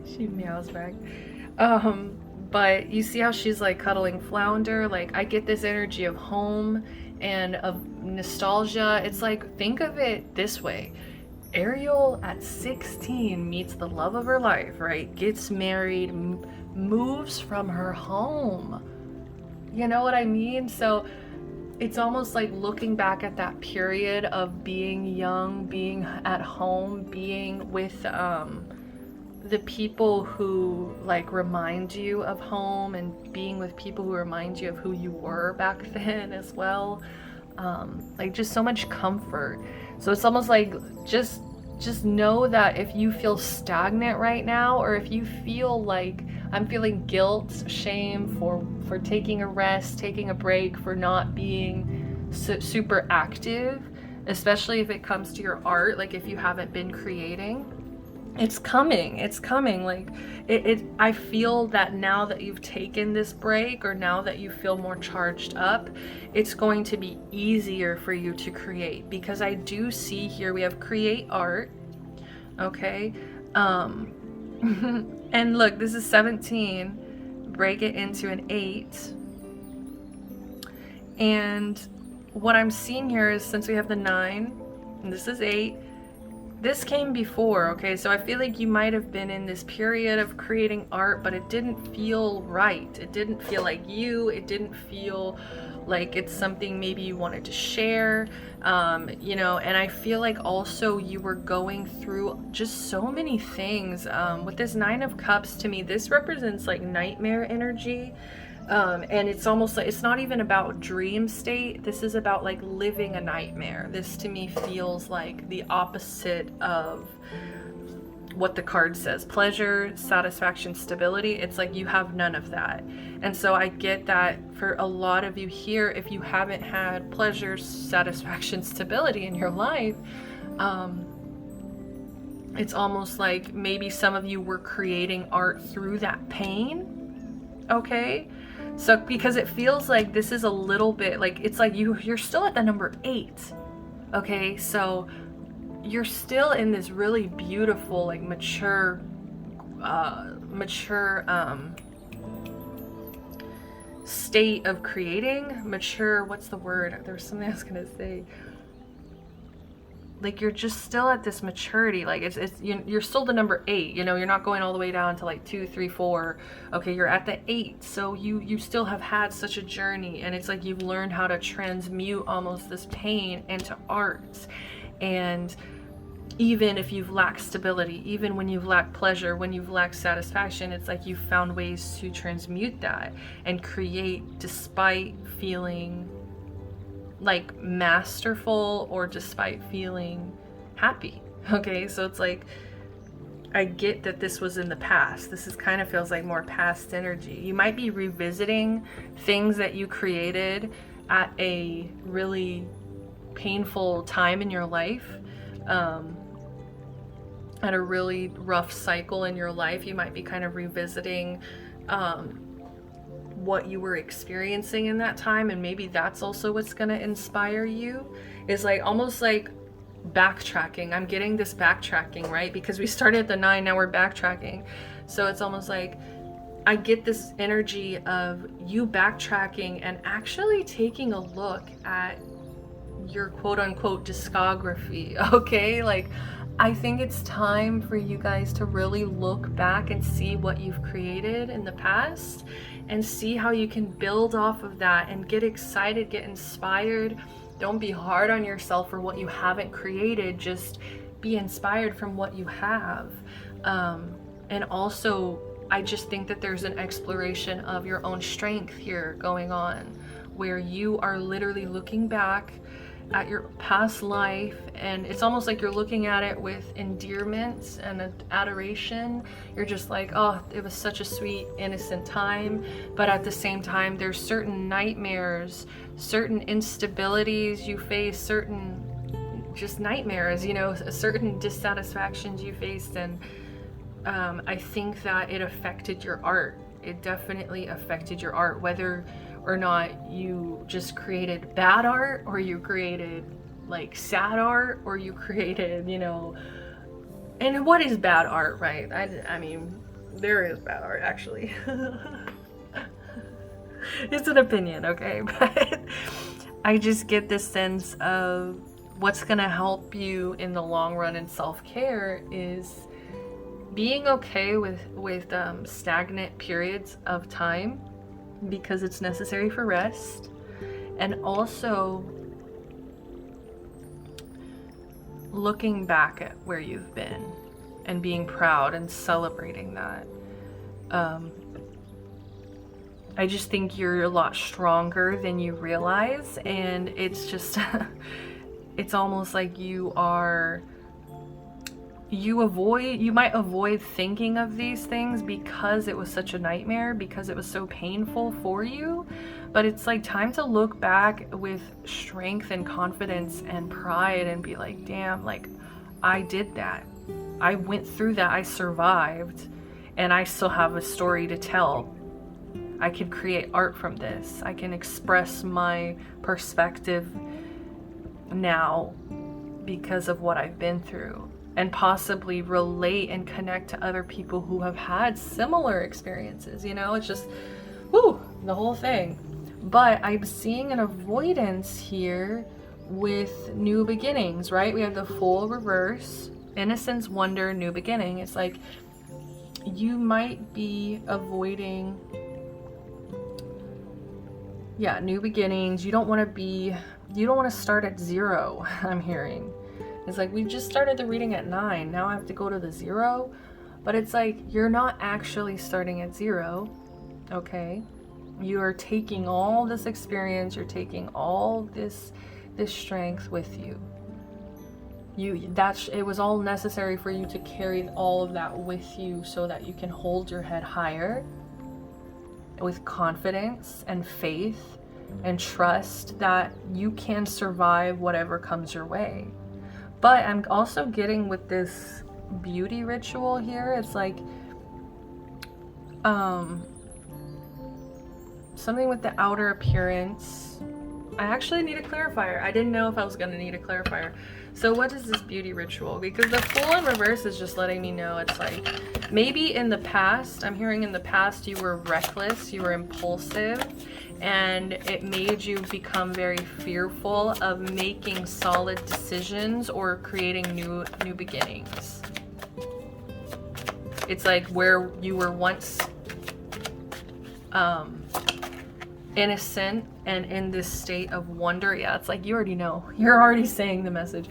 She meows back. But you see how she's like cuddling Flounder? Like I get this energy of home and of nostalgia. It's like, think of it this way. Ariel at 16 meets the love of her life, right? Gets married, moves from her home. You know what I mean? So it's almost like looking back at that period of being young, being at home, being with the people who like remind you of home, and being with people who remind you of who you were back then as well. Like just so much comfort. So it's almost like just know that if you feel stagnant right now, or if you feel like I'm feeling guilt, shame for taking a rest, taking a break, for not being super active, especially if it comes to your art, like if you haven't been creating, it's coming. Like I feel that now that you've taken this break, or now that you feel more charged up, it's going to be easier for you to create, because I do see here we have create art. Okay. And look, this is 17, break it into an 8. And what I'm seeing here is, since we have the 9 and this is 8, this came before, okay? So I feel like you might have been in this period of creating art, but it didn't feel right. It didn't feel like you. It didn't feel like it's something maybe you wanted to share, you know, and I feel like also you were going through just so many things. With this 9 of Cups, to me, this represents like nightmare energy. And it's almost like, it's not even about dream state. This is about like living a nightmare. This to me feels like the opposite of what the card says. Pleasure, satisfaction, stability. It's like you have none of that. And so I get that for a lot of you here, if you haven't had pleasure, satisfaction, stability in your life, it's almost like maybe some of you were creating art through that pain. Okay? So, because it feels like this is a little bit like, it's like you're still at the number 8. Okay, so you're still in this really beautiful, like mature state of creating. Mature, what's the word? There was something I was gonna say. Like you're just still at this maturity, like you're still the number 8, you know, you're not going all the way down to like 2, 3, 4. Okay, you're at the 8, so you still have had such a journey, and it's like you've learned how to transmute almost this pain into art. And even if you've lacked stability, even when you've lacked pleasure, when you've lacked satisfaction, it's like you've found ways to transmute that and create despite feeling like masterful or despite feeling happy. Okay, so it's like, I get that this was in the past. This is kind of feels like more past energy. You might be revisiting things that you created at a really painful time in your life, at a really rough cycle in your life. You might be kind of revisiting what you were experiencing in that time, and maybe that's also what's going to inspire you, is like almost like backtracking. I'm getting this backtracking, right? Because we started at the 9, now we're backtracking. So it's almost like I get this energy of you backtracking and actually taking a look at your quote unquote discography. Okay, like I think it's time for you guys to really look back and see what you've created in the past and see how you can build off of that and get excited, get inspired. Don't be hard on yourself for what you haven't created. Just be inspired from what you have. And also, I just think that there's an exploration of your own strength here going on, where you are literally looking back at your past life, and it's almost like you're looking at it with endearment and adoration. You're just like, oh, it was such a sweet, innocent time. But at the same time, there's certain nightmares, certain instabilities you face, certain just nightmares, you know, certain dissatisfactions you faced. And I think that it affected your art. It definitely affected your art, whether or not you just created bad art, or you created like sad art, or you created, you know, and what is bad art, right? I mean, there is bad art, actually. It's an opinion, okay? But I just get this sense of what's gonna help you in the long run in self-care is being okay with stagnant periods of time, because it's necessary for rest, and also looking back at where you've been and being proud and celebrating that. I just think you're a lot stronger than you realize, and it's just it's almost like you might avoid thinking of these things because it was such a nightmare, because it was so painful for you. But it's like time to look back with strength and confidence and pride and be like, damn, like I did that. I went through that. I survived, and I still have a story to tell. I can create art from this. I can express my perspective now because of what I've been through, and possibly relate and connect to other people who have had similar experiences. You know, it's just, whoo, the whole thing. But I'm seeing an avoidance here with new beginnings, right? We have the Fool reverse, innocence, wonder, new beginning. It's like you might be avoiding, yeah, new beginnings. You don't want to start at 0, I'm hearing. It's like, we just started the reading at 9, now I have to go to the 0. But it's like, you're not actually starting at 0, okay? You are taking all this experience, you're taking all this strength with you. It was all necessary for you to carry all of that with you so that you can hold your head higher with confidence and faith and trust that you can survive whatever comes your way. But I'm also getting with this beauty ritual here, it's like something with the outer appearance. I actually need a clarifier. I didn't know if I was going to need a clarifier. So what is this beauty ritual? Because the Fool in reverse is just letting me know it's like, maybe in the past, I'm hearing in the past you were reckless, you were impulsive, and it made you become very fearful of making solid decisions or creating new beginnings. It's like where you were once innocent and in this state of wonder. Yeah, it's like, you already know. You're already saying the message.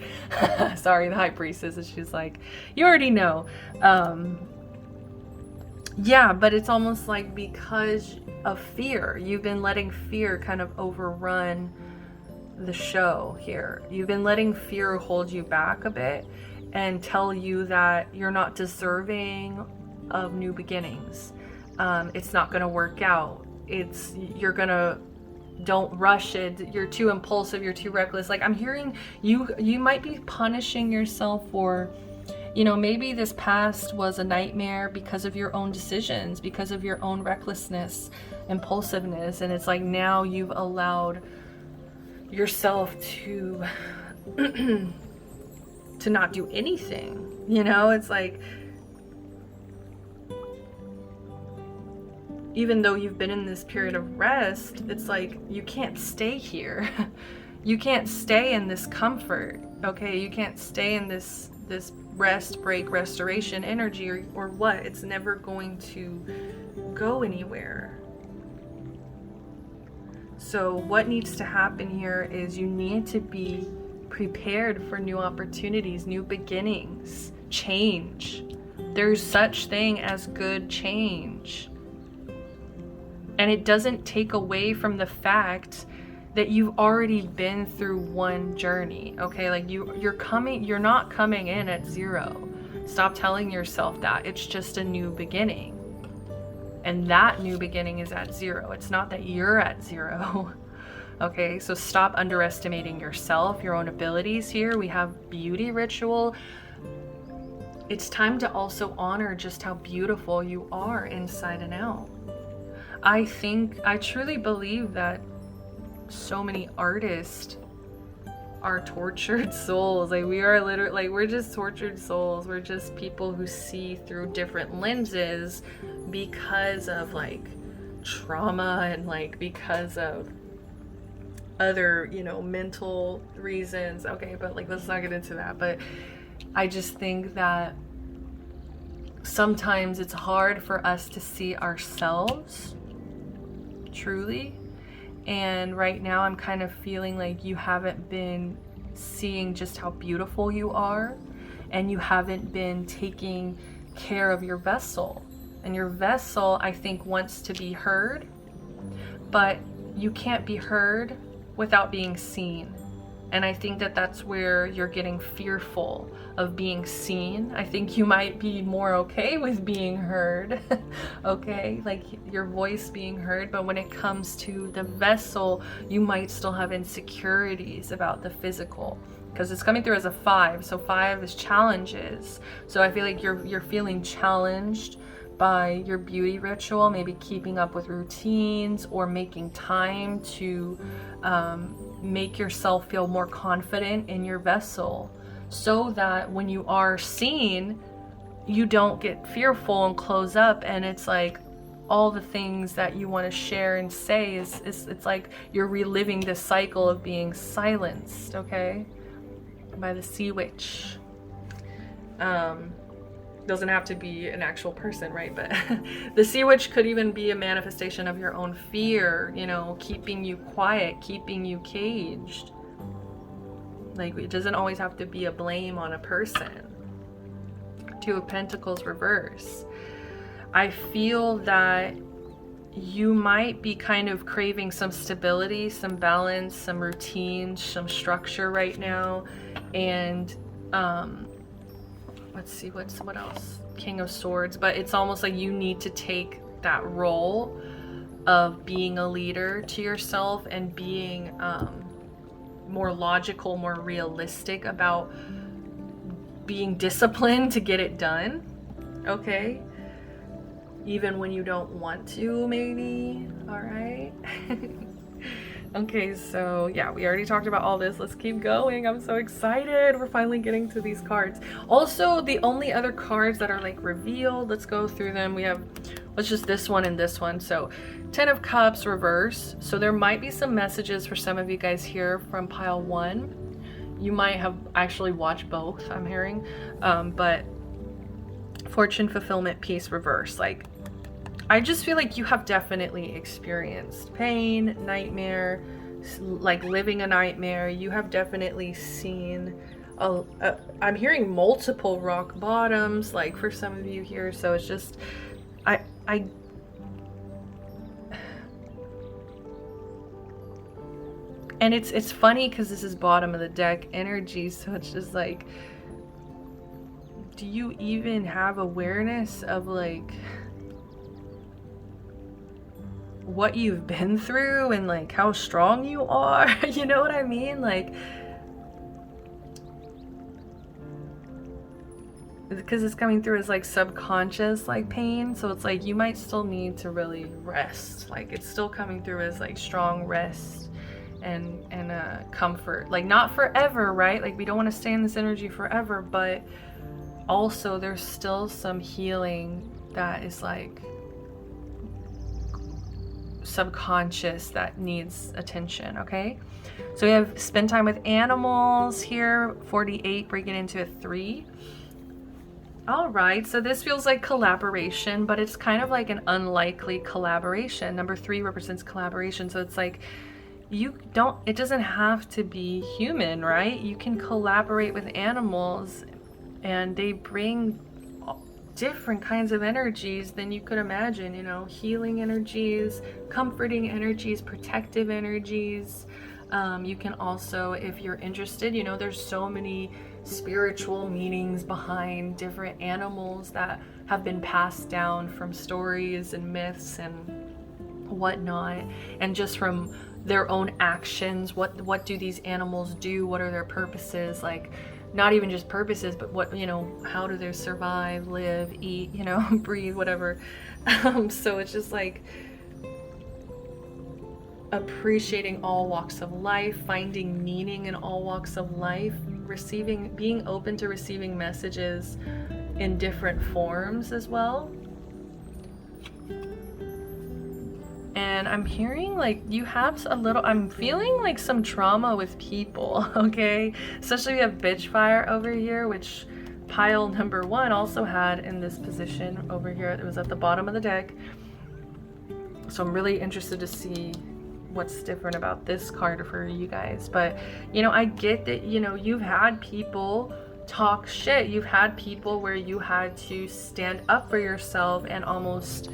Sorry, the High Priestess, is she's like, you already know. Yeah, but it's almost like because of fear, you've been letting fear kind of overrun the show here. You've been letting fear hold you back a bit and tell you that you're not deserving of new beginnings. It's not going to work out. Don't rush it. You're too impulsive. You're too reckless. Like, I'm hearing you might be punishing yourself for, maybe this past was a nightmare because of your own decisions, because of your own recklessness, impulsiveness. And it's like, now you've allowed yourself to to not do anything. It's like, even though you've been in this period of rest, it's like, you can't stay here. You can't stay in this comfort, okay? You can't stay in this rest, break, restoration energy or what? It's never going to go anywhere. So what needs to happen here is you need to be prepared for new opportunities, new beginnings, change. There's such thing as good change. And it doesn't take away from the fact that you've already been through one journey, okay? Like you're not coming in at 0. Stop telling yourself that. It's just a new beginning. And that new beginning is at 0. It's not that you're at 0. Okay, so stop underestimating yourself, your own abilities here. We have beauty ritual. It's time to also honor just how beautiful you are inside and out. I truly believe that so many artists are tortured souls. Like, we are literally, like, we're just tortured souls. We're just people who see through different lenses because of like trauma and like because of other, mental reasons. Okay, but like, let's not get into that. But I just think that sometimes it's hard for us to see ourselves truly. And right now I'm kind of feeling like you haven't been seeing just how beautiful you are, and you haven't been taking care of your vessel. And your vessel, I think, wants to be heard, but you can't be heard without being seen. And I think that that's where you're getting fearful of being seen. I think you might be more okay with being heard, okay? Like your voice being heard, but when it comes to the vessel, you might still have insecurities about the physical, because it's coming through as a 5. So 5 is challenges. So I feel like you're feeling challenged by your beauty ritual, maybe keeping up with routines or making time to make yourself feel more confident in your vessel, so that when you are seen, you don't get fearful and close up, and it's like, all the things that you want to share and say is it's like you're reliving this cycle of being silenced, okay, by the sea witch. Doesn't have to be an actual person, right? But the sea witch could even be a manifestation of your own fear, you know, keeping you quiet, keeping you caged. Like, it doesn't always have to be a blame on a person. Two of Pentacles reverse. I feel that you might be kind of craving some stability, some balance, some routine, some structure right now. And let's see, what else? King of Swords. But it's almost like you need to take that role of being a leader to yourself and being more logical, more realistic about being disciplined to get it done, okay? Even when you don't want to, maybe. All right. Okay, so yeah, we already talked about all this. Let's keep going. I'm so excited. We're finally getting to these cards. Also, the only other cards that are like revealed, let's go through them. We have, let's just this one and this one. So 10 of Cups reverse. So there might be some messages for some of you guys here from pile 1. You might have actually watched both, I'm hearing. But Fortune, Fulfillment, Peace reverse. Like, I just feel like you have definitely experienced pain, nightmare, like living a nightmare. You have definitely seen I'm hearing multiple rock bottoms, like for some of you here. So it's just, and it's funny because this is bottom of the deck energy. So it's just like, do you even have awareness of like what you've been through and like how strong you are? You know what I mean? Like, because it's coming through as like subconscious like pain, so it's like you might still need to really rest. Like, it's still coming through as like strong rest and comfort. Like, not forever, right? Like, we don't want to stay in this energy forever, but also there's still some healing that is like subconscious that needs attention, okay? So we have spend time with animals here, 48 breaking into a 3. All right, so this feels like collaboration, but it's kind of like an unlikely collaboration. Number 3 represents collaboration, so it's like it doesn't have to be human, right? You can collaborate with animals and they bring different kinds of energies than you could imagine, you know, healing energies, comforting energies, protective energies. You can also, if you're interested, you know, there's so many spiritual meanings behind different animals that have been passed down from stories and myths and whatnot, and just from their own actions. What do these animals do? What are their purposes? Like, not even just purposes, but what, you know, how do they survive, live, eat, you know, breathe, whatever. So it's just like appreciating all walks of life, finding meaning in all walks of life, being open to receiving messages in different forms as well. And I'm hearing like you have I'm feeling like some trauma with people, okay? Especially we have bitch fire over here, which pile number 1 also had in this position over here. It was at the bottom of the deck. So I'm really interested to see what's different about this card for you guys. But, you know, I get that, you know, you've had people talk shit. You've had people where you had to stand up for yourself and almost,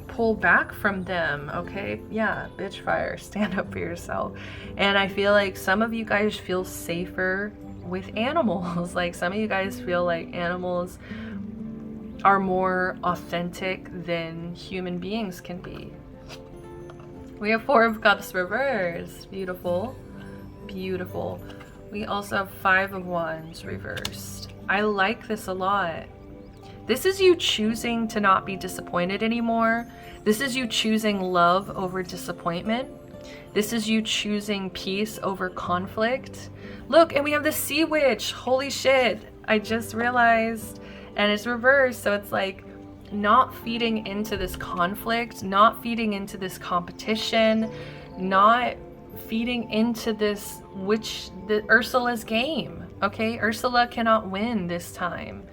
pull back from them, okay? Yeah, bitch fire, stand up for yourself. And I feel like some of you guys feel safer with animals. Like, some of you guys feel like animals are more authentic than human beings can be. We have 4 of Cups reversed. Beautiful, beautiful. We also have 5 of Wands reversed. I like this a lot. This is you choosing to not be disappointed anymore. This is you choosing love over disappointment. This is you choosing peace over conflict. Look, and we have the Sea Witch. Holy shit. I just realized. And it's reversed, so it's like not feeding into this conflict, not feeding into this competition, not feeding into this, the Ursula's game. Okay, Ursula cannot win this time,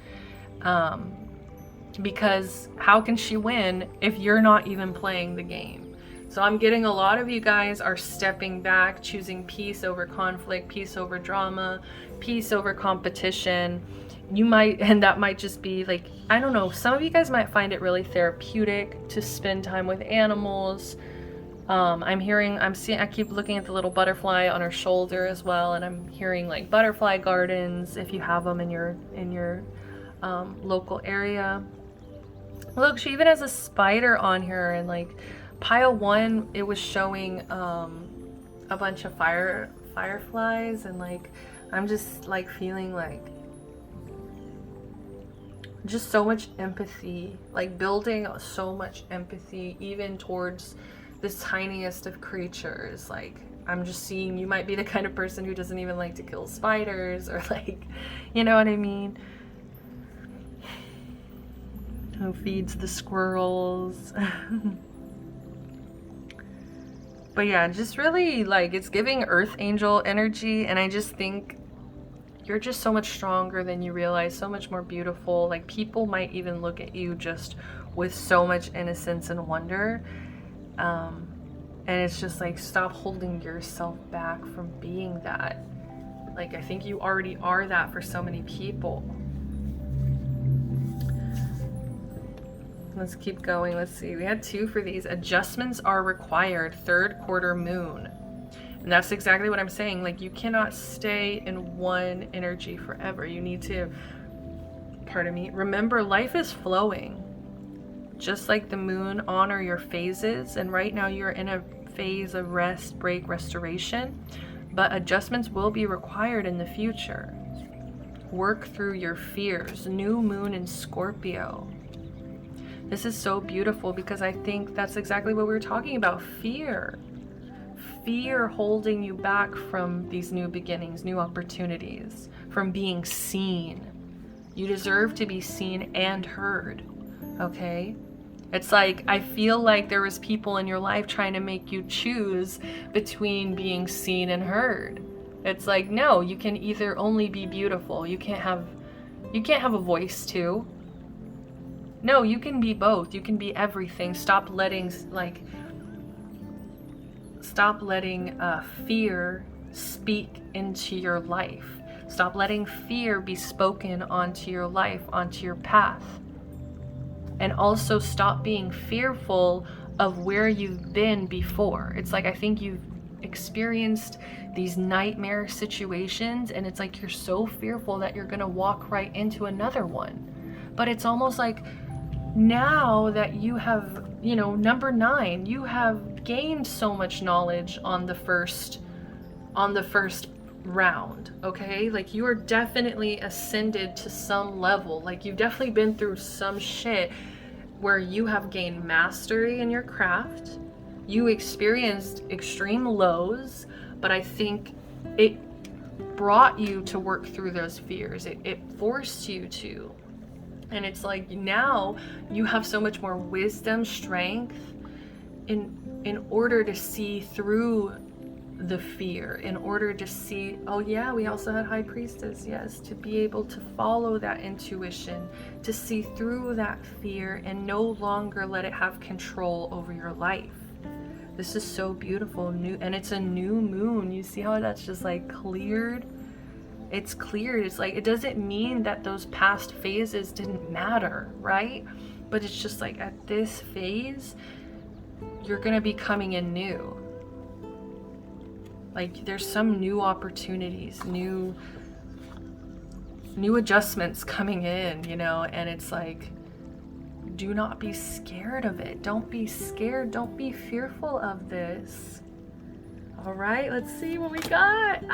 because how can she win if you're not even playing the game? So I'm getting a lot of you guys are stepping back, choosing peace over conflict, peace over drama, peace over competition. You might, and that might just be like, I don't know, some of you guys might find it really therapeutic to spend time with animals. I keep looking at the little butterfly on her shoulder as well, and I'm hearing like butterfly gardens if you have them in your local area. Look, she even has a spider on her, and like pile 1, it was showing a bunch of fireflies, and like I'm just like feeling like just so much empathy, like building so much empathy even towards this tiniest of creatures. Like I'm just seeing you might be the kind of person who doesn't even like to kill spiders, or like, you know what I mean, who feeds the squirrels. But yeah, just really like it's giving earth angel energy, and I just think you're just so much stronger than you realize, so much more beautiful. Like people might even look at you just with so much innocence and wonder. And it's just like, stop holding yourself back from being that. Like I think you already are that for so many people. Let's keep going. Let's see. We had 2 for these. Adjustments are required. 3rd quarter moon. And that's exactly what I'm saying. Like you cannot stay in one energy forever. You need to, pardon me, remember life is flowing. Just like the moon, honor your phases. And right now you're in a phase of rest, break, restoration. But adjustments will be required in the future. Work through your fears. New moon in Scorpio. This is so beautiful because I think that's exactly what we were talking about. Fear. Fear holding you back from these new beginnings, new opportunities, from being seen. You deserve to be seen and heard, okay? It's like, I feel like there was people in your life trying to make you choose between being seen and heard. It's like, no, you can either only be beautiful. You can't have a voice too. No, you can be both. You can be everything. Stop letting fear speak into your life. Stop letting fear be spoken onto your life, onto your path. And also stop being fearful of where you've been before. It's like, I think you've experienced these nightmare situations, and it's like you're so fearful that you're gonna walk right into another one. But it's almost like, now that you have, number 9, you have gained so much knowledge on the first round, okay? Like you are definitely ascended to some level. Like you've definitely been through some shit where you have gained mastery in your craft. You experienced extreme lows, but I think it brought you to work through those fears. It forced you to. And it's like now you have so much more wisdom, strength in order to see through the fear, in order to see, oh yeah, we also had High Priestess, yes, to be able to follow that intuition, to see through that fear and no longer let it have control over your life. This is so beautiful, and it's a new moon. You see how that's just like cleared? It's cleared. It's like, it doesn't mean that those past phases didn't matter, right? But it's just like at this phase, you're gonna be coming in new. Like there's some new opportunities, new adjustments coming in, and it's like, do not be scared of it. Don't be scared. Don't be fearful of this. All right, let's see what we got.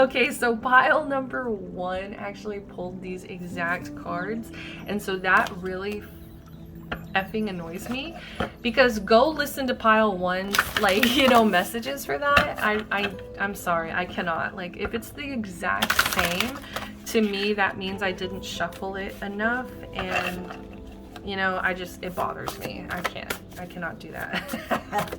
Okay, so pile number 1 actually pulled these exact cards. And so that really effing annoys me, because go listen to pile 1's messages for that. I'm sorry, I cannot. Like if it's the exact same, to me, that means I didn't shuffle it enough, and you know, it bothers me. I cannot do that.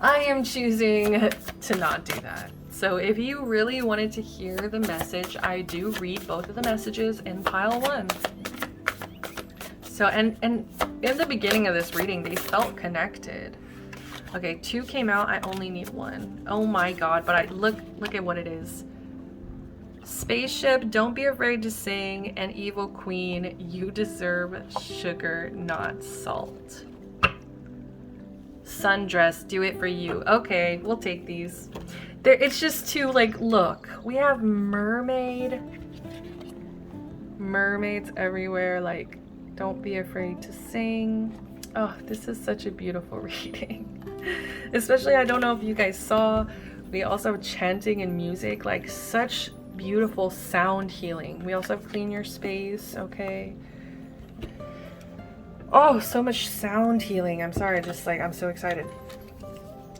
I am choosing to not do that. So if you really wanted to hear the message, I do read both of the messages in pile 1. So, and in the beginning of this reading, they felt connected. Okay, 2 came out, I only need 1. Oh my God, but look at what it is. Spaceship, don't be afraid to sing, and Evil Queen, you deserve sugar, not salt. Sundress, do it for you. Okay, we'll take these. It's just too, like, look, we have mermaids everywhere, like, don't be afraid to sing. Oh, this is such a beautiful reading. Especially, I don't know if you guys saw, we also have chanting and music, like such beautiful sound healing. We also have clean your space, okay? Oh, so much sound healing. I'm sorry, just like, I'm so excited.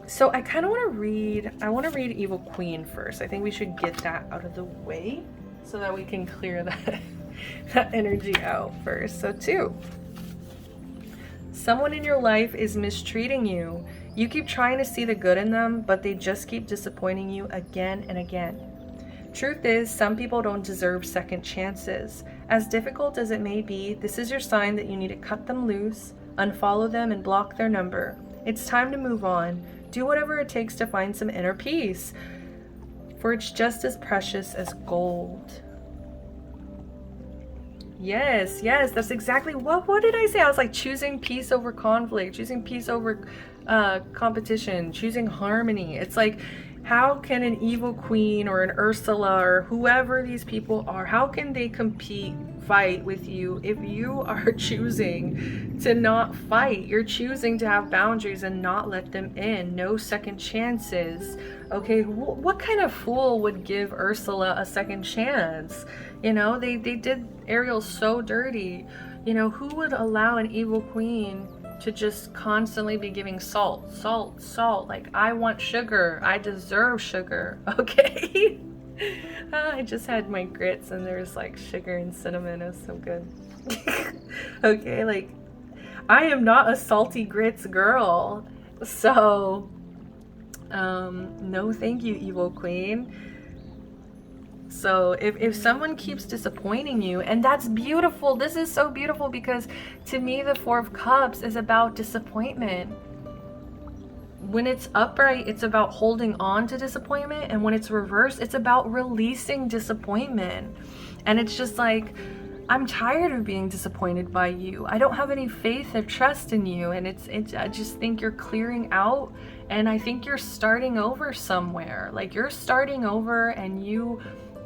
So I kind of want to read Evil Queen first. I think we should get that out of the way so that we can clear that energy out first. So 2. Someone in your life is mistreating you. You keep trying to see the good in them, but they just keep disappointing you again and again. Truth is, some people don't deserve second chances. As difficult as it may be, this is your sign that you need to cut them loose, unfollow them, and block their number. It's time to move on. Do whatever it takes to find some inner peace, for it's just as precious as gold. Yes, that's exactly what did I say? I was like, choosing peace over conflict, choosing peace over competition, choosing harmony. It's like, how can an Evil Queen or an Ursula or whoever these people are, how can they fight with you if you are choosing to not fight? You're choosing to have boundaries and not let them in. No second chances. Okay, what kind of fool would give Ursula a second chance? You know, they did Ariel so dirty. You know, who would allow an Evil Queen to just constantly be giving salt? Like, I want sugar. I deserve sugar. Okay? I just had my grits and there's like sugar and cinnamon. It was so good. Okay, like, I am not a salty grits girl. So, no thank you, Evil Queen. So if someone keeps disappointing you, and that's beautiful, this is so beautiful, because to me the 4 of Cups is about disappointment. When it's upright, it's about holding on to disappointment, and when it's reversed, it's about releasing disappointment. And it's just like, I'm tired of being disappointed by you. I don't have any faith or trust in you, and I just think you're clearing out, and I think you're starting over somewhere. Like, you're starting over, and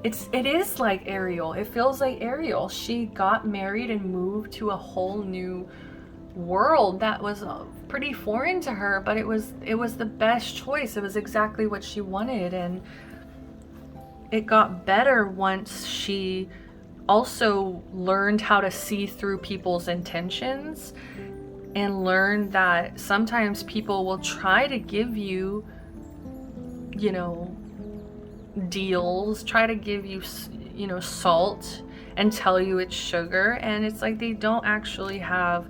it is like Ariel. It feels like Ariel. She got married and moved to a whole new world that was pretty foreign to her, but it was the best choice. It was exactly what she wanted, and it got better once she also learned how to see through people's intentions and learned that sometimes people will try to give you, you know, deals, try to give you, you know, salt and tell you it's sugar, and it's like they don't actually have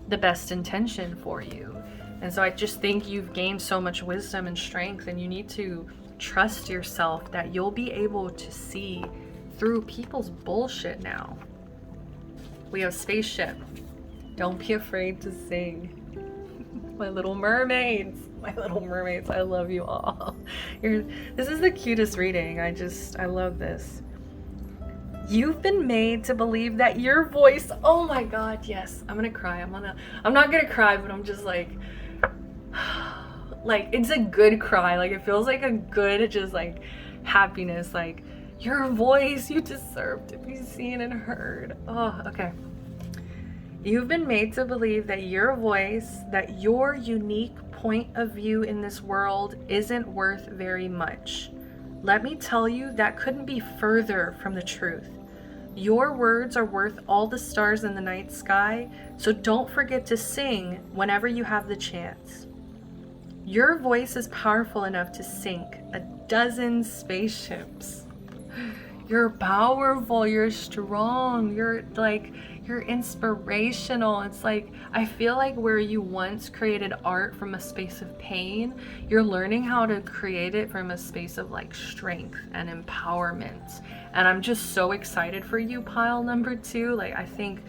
the best intention for you. And so I just think you've gained so much wisdom and strength, and you need to trust yourself that you'll be able to see through people's bullshit now. We have Spaceship. Don't be afraid to sing. My little mermaids. My little mermaids, I love you all. This is the cutest reading. I love this. You've been made to believe that your voice, oh my God, yes. I'm gonna cry. I'm not gonna cry, but I'm just like it's a good cry. Like, it feels like a good, just like happiness. Like, your voice, you deserve to be seen and heard. Oh, okay. You've been made to believe that your voice, that your unique point of view in this world isn't worth very much. Let me tell you, that couldn't be further from the truth. Your words are worth all the stars in the night sky, so don't forget to sing whenever you have the chance. Your voice is powerful enough to sink 12 spaceships. You're powerful, you're strong, you're inspirational. It's like, I feel like where you once created art from a space of pain, you're learning how to create it from a space of like strength and empowerment. And I'm just so excited for you, pile number 2. Like, I think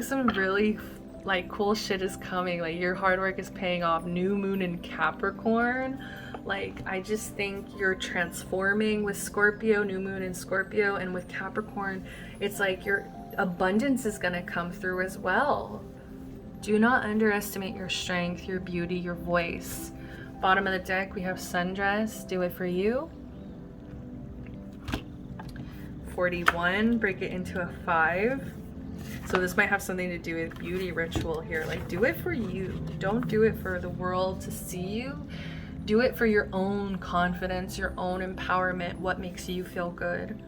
some really like cool shit is coming. Like, your hard work is paying off. New moon in Capricorn. Like, I just think you're transforming with Scorpio, new moon in Scorpio, and with Capricorn, it's like your abundance is gonna come through as well. Do not underestimate your strength, your beauty, your voice. Bottom of the deck, we have Sundress, do it for you. 41, break it into a 5. So this might have something to do with beauty ritual here. Like, do it for you. Don't do it for the world to see you. Do it for your own confidence, your own empowerment, what makes you feel good.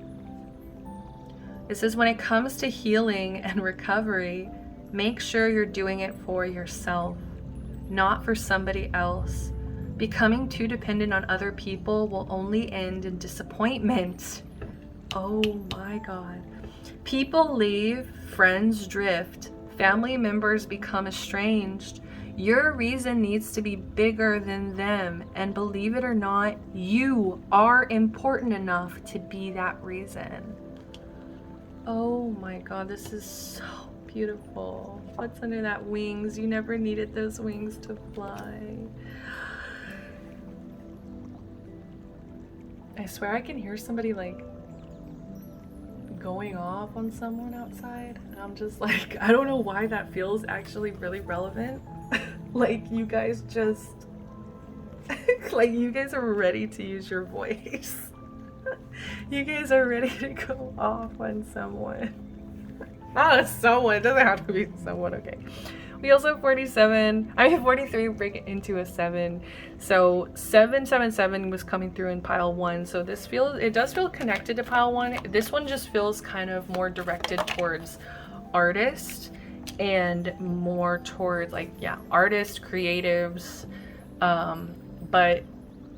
It says, when it comes to healing and recovery, make sure you're doing it for yourself, not for somebody else. Becoming too dependent on other people will only end in disappointment. Oh my God. People leave, friends drift, family members become estranged. Your reason needs to be bigger than them, and believe it or not, you are important enough to be that reason. Oh my God, this is so beautiful. What's under that? Wings. You never needed those wings to fly. I swear I can hear somebody like going off on someone outside, and I'm just like, I don't know why that feels actually really relevant. Like, you guys just like, you guys are ready to use your voice. You guys are ready to go off on someone. Not someone, it doesn't have to be someone. Okay, we also have 43, break it into a 7. So 777 was coming through in pile 1. So this it does feel connected to pile 1. This one just feels kind of more directed towards artist and more towards like, yeah, artists, creatives. But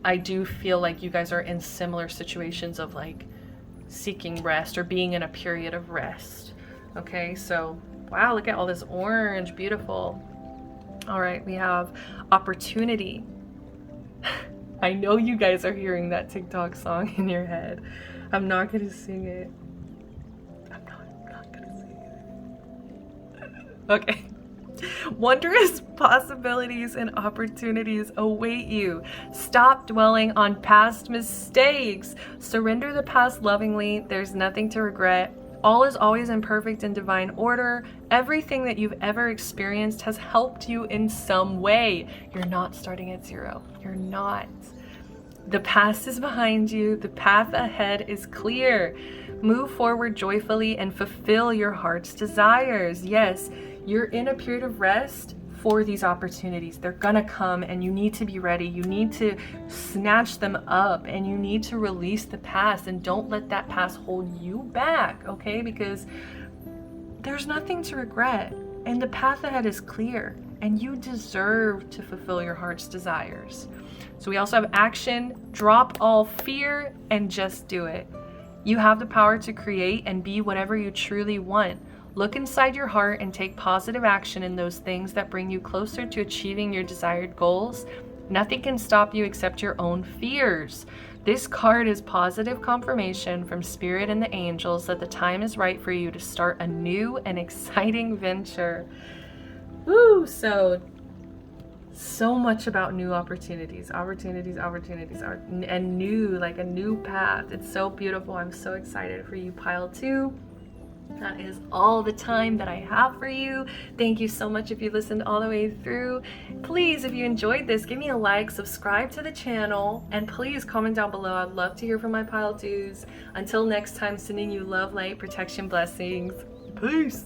I do feel like you guys are in similar situations of like seeking rest or being in a period of rest. Okay, so wow, look at all this orange, beautiful. All right, we have opportunity. I know you guys are hearing that TikTok song in your head. I'm not gonna sing it. I'm not gonna sing it. Okay. Wondrous possibilities and opportunities await you. Stop dwelling on past mistakes. Surrender the past lovingly. There's nothing to regret. All is always in perfect and divine order. Everything that you've ever experienced has helped you in some way. You're not starting at 0. You're not. The past is behind you. The path ahead is clear. Move forward joyfully and fulfill your heart's desires. Yes, you're in a period of rest for these opportunities. They're gonna come and you need to be ready. You need to snatch them up and you need to release the past, and don't let that past hold you back, okay? Because there's nothing to regret and the path ahead is clear and you deserve to fulfill your heart's desires. So we also have action. Drop all fear and just do it. You have the power to create and be whatever you truly want. Look inside your heart and take positive action in those things that bring you closer to achieving your desired goals. Nothing can stop you except your own fears. This card is positive confirmation from Spirit and the angels that the time is right for you to start a new and exciting venture. Woo! So much about new opportunities, and new, like a new path. It's so beautiful. I'm so excited for you, pile 2. That is all the time that I have for you. Thank you so much if you listened all the way through. Please, if you enjoyed this, give me a like, subscribe to the channel, and please comment down below. I'd love to hear from my pile 2s. Until next time, sending you love, light, protection, blessings. Peace.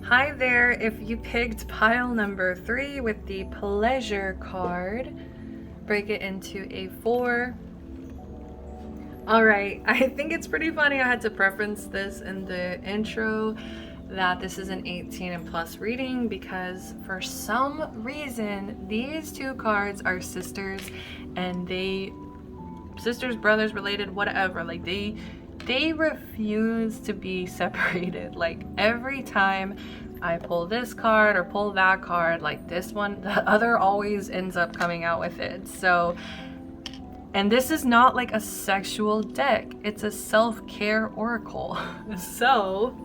Hi there, if you picked pile number 3 with the pleasure card, break it into a 4. Alright, I think it's pretty funny. I had to preference this in the intro that this is an 18 and plus reading because for some reason these two cards are sisters, and sisters, brothers, related, whatever, like they refuse to be separated. Like every time I pull this card or pull that card, like this one, the other always ends up coming out with it. So, and this is not like a sexual deck, it's a self-care oracle. So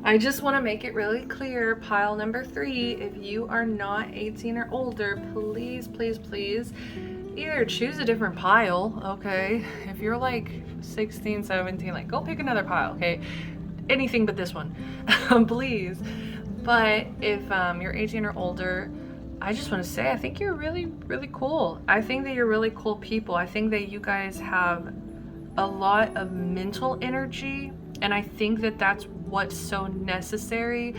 I just want to make it really clear, pile number 3, if you are not 18 or older, please, please, please either choose a different pile, okay? If you're like 16, 17, like go pick another pile, okay? Anything but this one, please. But if you're 18 or older, I just want to say I think you're really, really cool. I think that you're really cool people. I think that you guys have a lot of mental energy, and I think that that's what's so necessary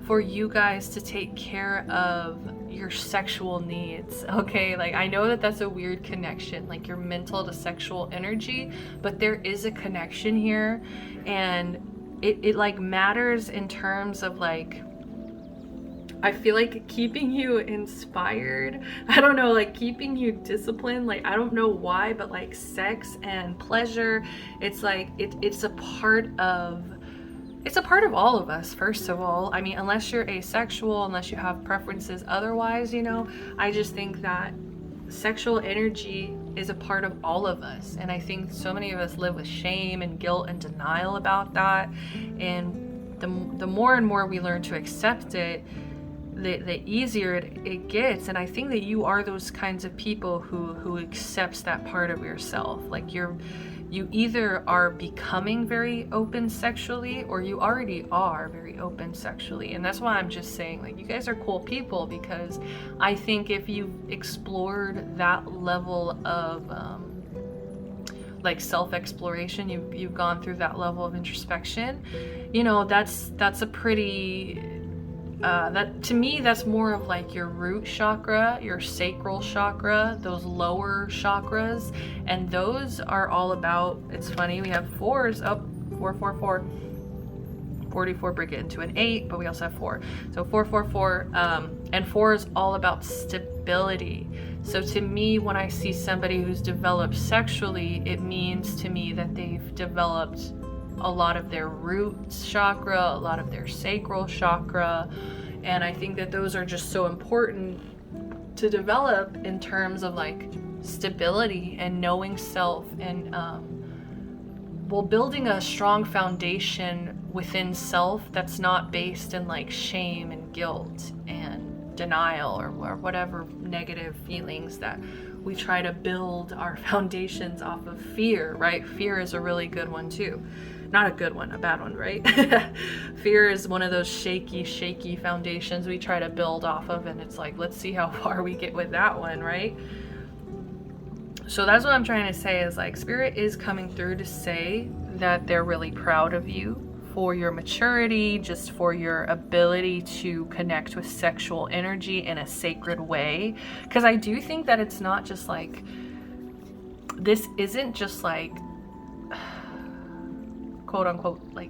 for you guys to take care of your sexual needs, okay? Like I know that that's a weird connection, like your mental to sexual energy, but there is a connection here, and it like matters in terms of like, I feel like keeping you inspired, I don't know, like keeping you disciplined, like I don't know why, but like sex and pleasure, it's like it's a part of all of us, first of all. I mean, unless you're asexual, unless you have preferences otherwise, you know, I just think that sexual energy is a part of all of us, and I think so many of us live with shame and guilt and denial about that, and the more and more we learn to accept it, the easier it gets. And I think that you are those kinds of people who accepts that part of yourself. Like you either are becoming very open sexually, or you already are very open sexually. And that's why I'm just saying, like, you guys are cool people, because I think if you've explored that level of like self-exploration, you've gone through that level of introspection, you know, that's a pretty that to me, that's more of like your root chakra, your sacral chakra, those lower chakras, and those are all about, it's funny, we have 4s, 4, 4, 4, 44, break it into an 8, but we also have 4, so 4, 4, 4, and 4 is all about stability. So to me, when I see somebody who's developed sexually, it means to me that they've developed a lot of their root chakra, a lot of their sacral chakra, and I think that those are just so important to develop in terms of like stability and knowing self, and building a strong foundation within self that's not based in like shame and guilt and denial or whatever negative feelings that we try to build our foundations off of. Fear, right? Fear is a really good one too. Not a good one, a bad one, right? Fear is one of those shaky foundations we try to build off of, and it's like, let's see how far we get with that one, right? So that's what I'm trying to say, is like Spirit is coming through to say that they're really proud of you for your maturity, just for your ability to connect with sexual energy in a sacred way. Because I do think that it's not just like, this isn't just like quote unquote, like,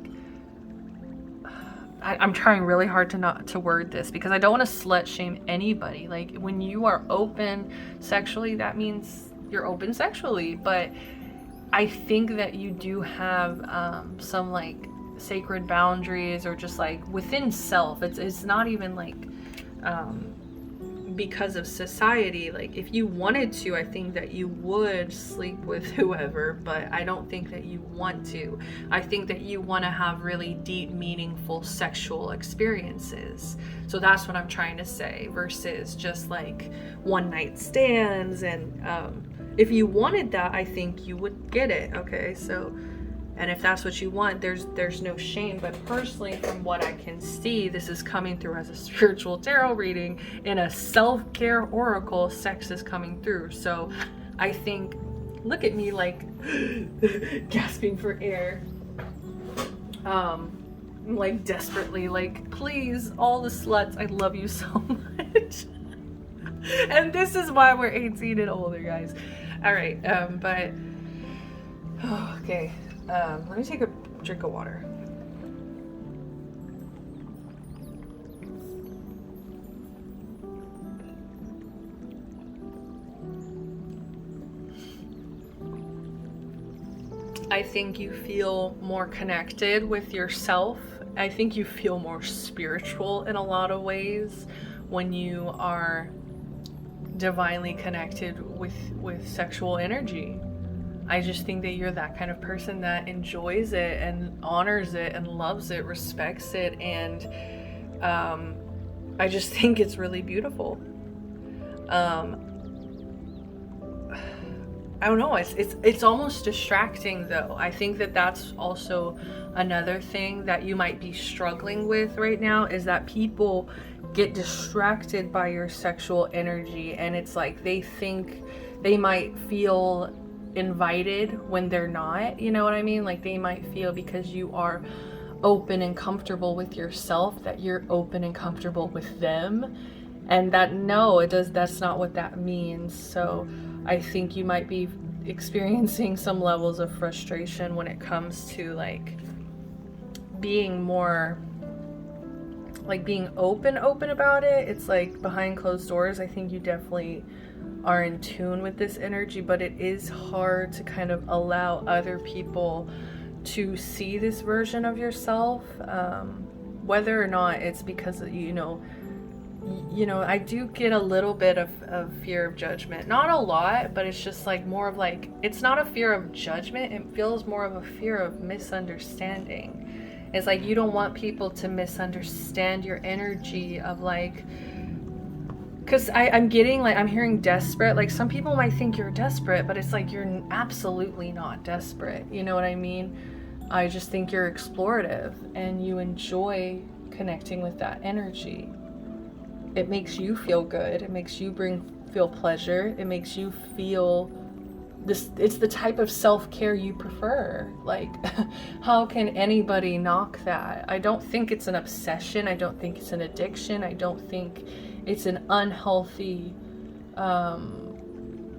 I'm trying really hard to not to word this, because I don't want to slut shame anybody. Like, when you are open sexually, that means you're open sexually, but I think that you do have some like sacred boundaries, or just like within self. It's not even like because of society. Like, if you wanted to, I think that you would sleep with whoever, but I don't think that you want to. I think that you want to have really deep, meaningful sexual experiences. So that's what I'm trying to say, versus just like one night stands. And if you wanted that, I think you would get it, okay? So, and if that's what you want, there's no shame. But personally, from what I can see, this is coming through as a spiritual tarot reading. In a self-care oracle, sex is coming through. So I think, look at me like gasping for air. like desperately like, please, all the sluts, I love you so much. And this is why we're 18 and older, guys. All right, but okay, let me take a drink of water. I think you feel more connected with yourself. I think you feel more spiritual in a lot of ways when you are divinely connected with sexual energy. I just think that you're that kind of person that enjoys it and honors it and loves it, respects it, and I just think it's really beautiful. I don't know, it's almost distracting though. I think that that's also another thing that you might be struggling with right now, is that people get distracted by your sexual energy, and it's like they think they might feel invited when they're not, you know what I mean? Like they might feel because you are open and comfortable with yourself that you're open and comfortable with them, and that that's not what that means. So I think you might be experiencing some levels of frustration when it comes to like being more like being open about it. It's like behind closed doors. I think you definitely are in tune with this energy, but it is hard to kind of allow other people to see this version of yourself, whether or not it's because you know, I do get a little bit of fear of judgment. Not a lot, but it's just like more of like, it's not a fear of judgment. It feels more of a fear of misunderstanding. It's like you don't want people to misunderstand your energy of like, because I'm getting like, I'm hearing desperate. Like some people might think you're desperate, but it's like you're absolutely not desperate. You know what I mean? I just think you're explorative and you enjoy connecting with that energy. It makes you feel good. It makes you feel pleasure. It makes you feel this. It's the type of self-care you prefer. Like, how can anybody knock that? I don't think it's an obsession. I don't think it's an addiction. I don't think it's an unhealthy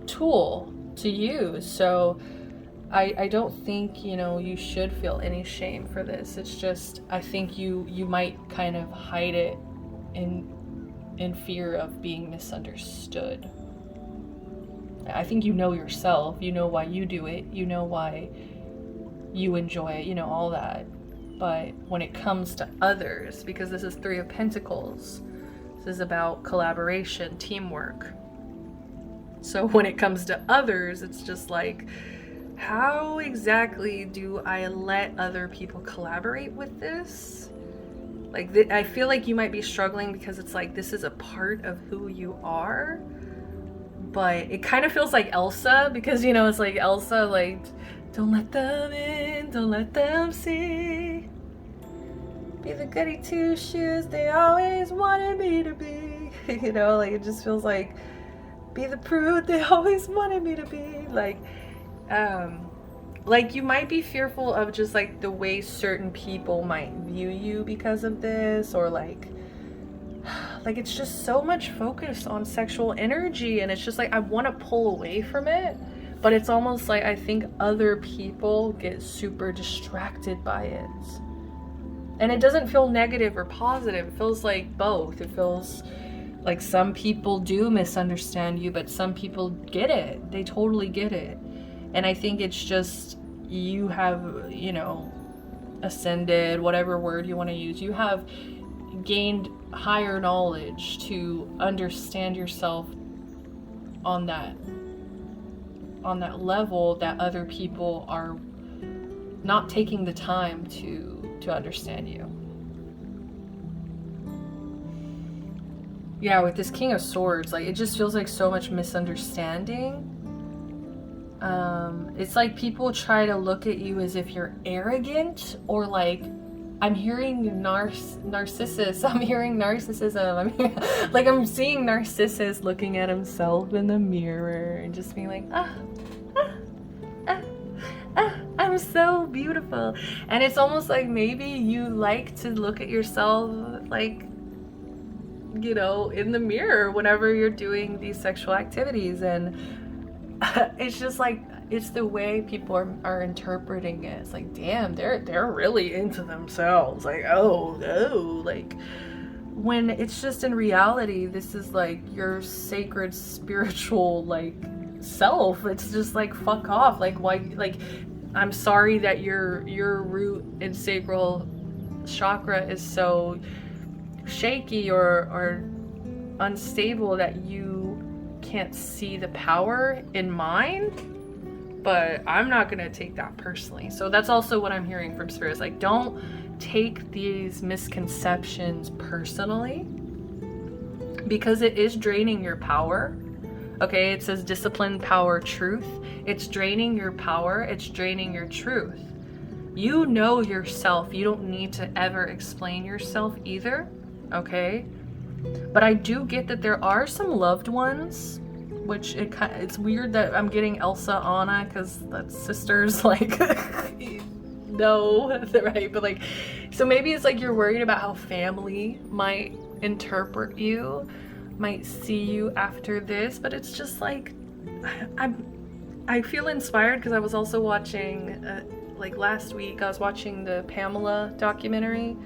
tool to use. So I don't think, you should feel any shame for this. It's just, I think you might kind of hide it in fear of being misunderstood. I think you know yourself, you know why you do it, you know why you enjoy it, all that. But when it comes to others, because this is Three of Pentacles, this is about collaboration, teamwork. So when it comes to others, it's just like, how exactly do I let other people collaborate with this? Like, I feel like you might be struggling because it's like, this is a part of who you are. But it kind of feels like Elsa, because, it's like Elsa, like, don't let them in, don't let them see. Be the goody two shoes they always wanted me to be. Like, it just feels like, be the prude they always wanted me to be. Like you might be fearful of just like the way certain people might view you because of this, or like it's just so much focus on sexual energy, and it's just like I want to pull away from it, but it's almost like I think other people get super distracted by it. And it doesn't feel negative or positive. It feels like both. It feels like some people do misunderstand you, but some people get it. They totally get it. And I think it's just, you have, ascended, whatever word you want to use. You have gained higher knowledge to understand yourself on that level that other people are not taking the time to understand you. Yeah, with this King of Swords, like, it just feels like so much misunderstanding. It's like people try to look at you as if you're arrogant, or like, I'm hearing narcissist. I'm hearing narcissism. I'm seeing Narcissus looking at himself in the mirror and just being like, I'm I'm so beautiful. And it's almost like maybe you like to look at yourself like, you know, in the mirror whenever you're doing these sexual activities. And it's just like, it's the way people are interpreting it. It's like, damn, they're really into themselves. Like, oh, like, when it's just in reality, this is like your sacred spiritual like self. It's just like, fuck off. Like, why? Like, I'm sorry that your root and sacral chakra is so shaky or unstable that you can't see the power in mine. But I'm not gonna take that personally. So that's also what I'm hearing from spirits. Like, don't take these misconceptions personally, because it is draining your power. Okay, it says discipline, power, truth. It's draining your power, it's draining your truth. You know yourself. You don't need to ever explain yourself either. Okay? But I do get that there are some loved ones, which it's weird that I'm getting Elsa, Anna, because that's sisters, like, no, right? But like, so maybe it's like you're worried about how family might interpret you, might see you after this, but it's just like, I feel inspired because I was also watching, like last week, I was watching the Pamela documentary,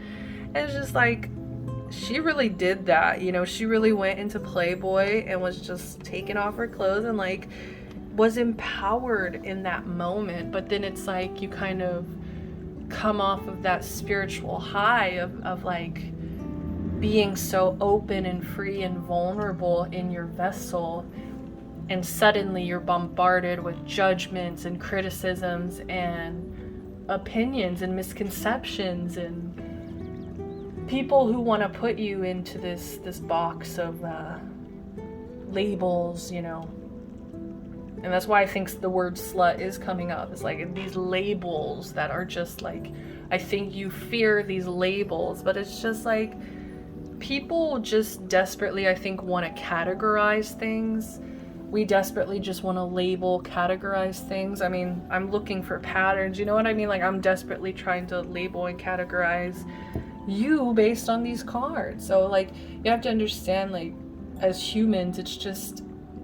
and it's just like, she really did that, you know. She really went into Playboy and was just taking off her clothes and like was empowered in that moment. But then it's like you kind of come off of that spiritual high of like being so open and free and vulnerable in your vessel, and suddenly you're bombarded with judgments and criticisms and opinions and misconceptions and people who want to put you into this box of labels, you know. And that's why I think the word slut is coming up. It's like these labels that are just like, I think you fear these labels, but it's just like people just desperately, I think, want to categorize things. We desperately just want to label, categorize things. I mean, I'm looking for patterns, you know what I mean? Like, I'm desperately trying to label and categorize you based on these cards. So like, you have to understand, like, as humans, it's just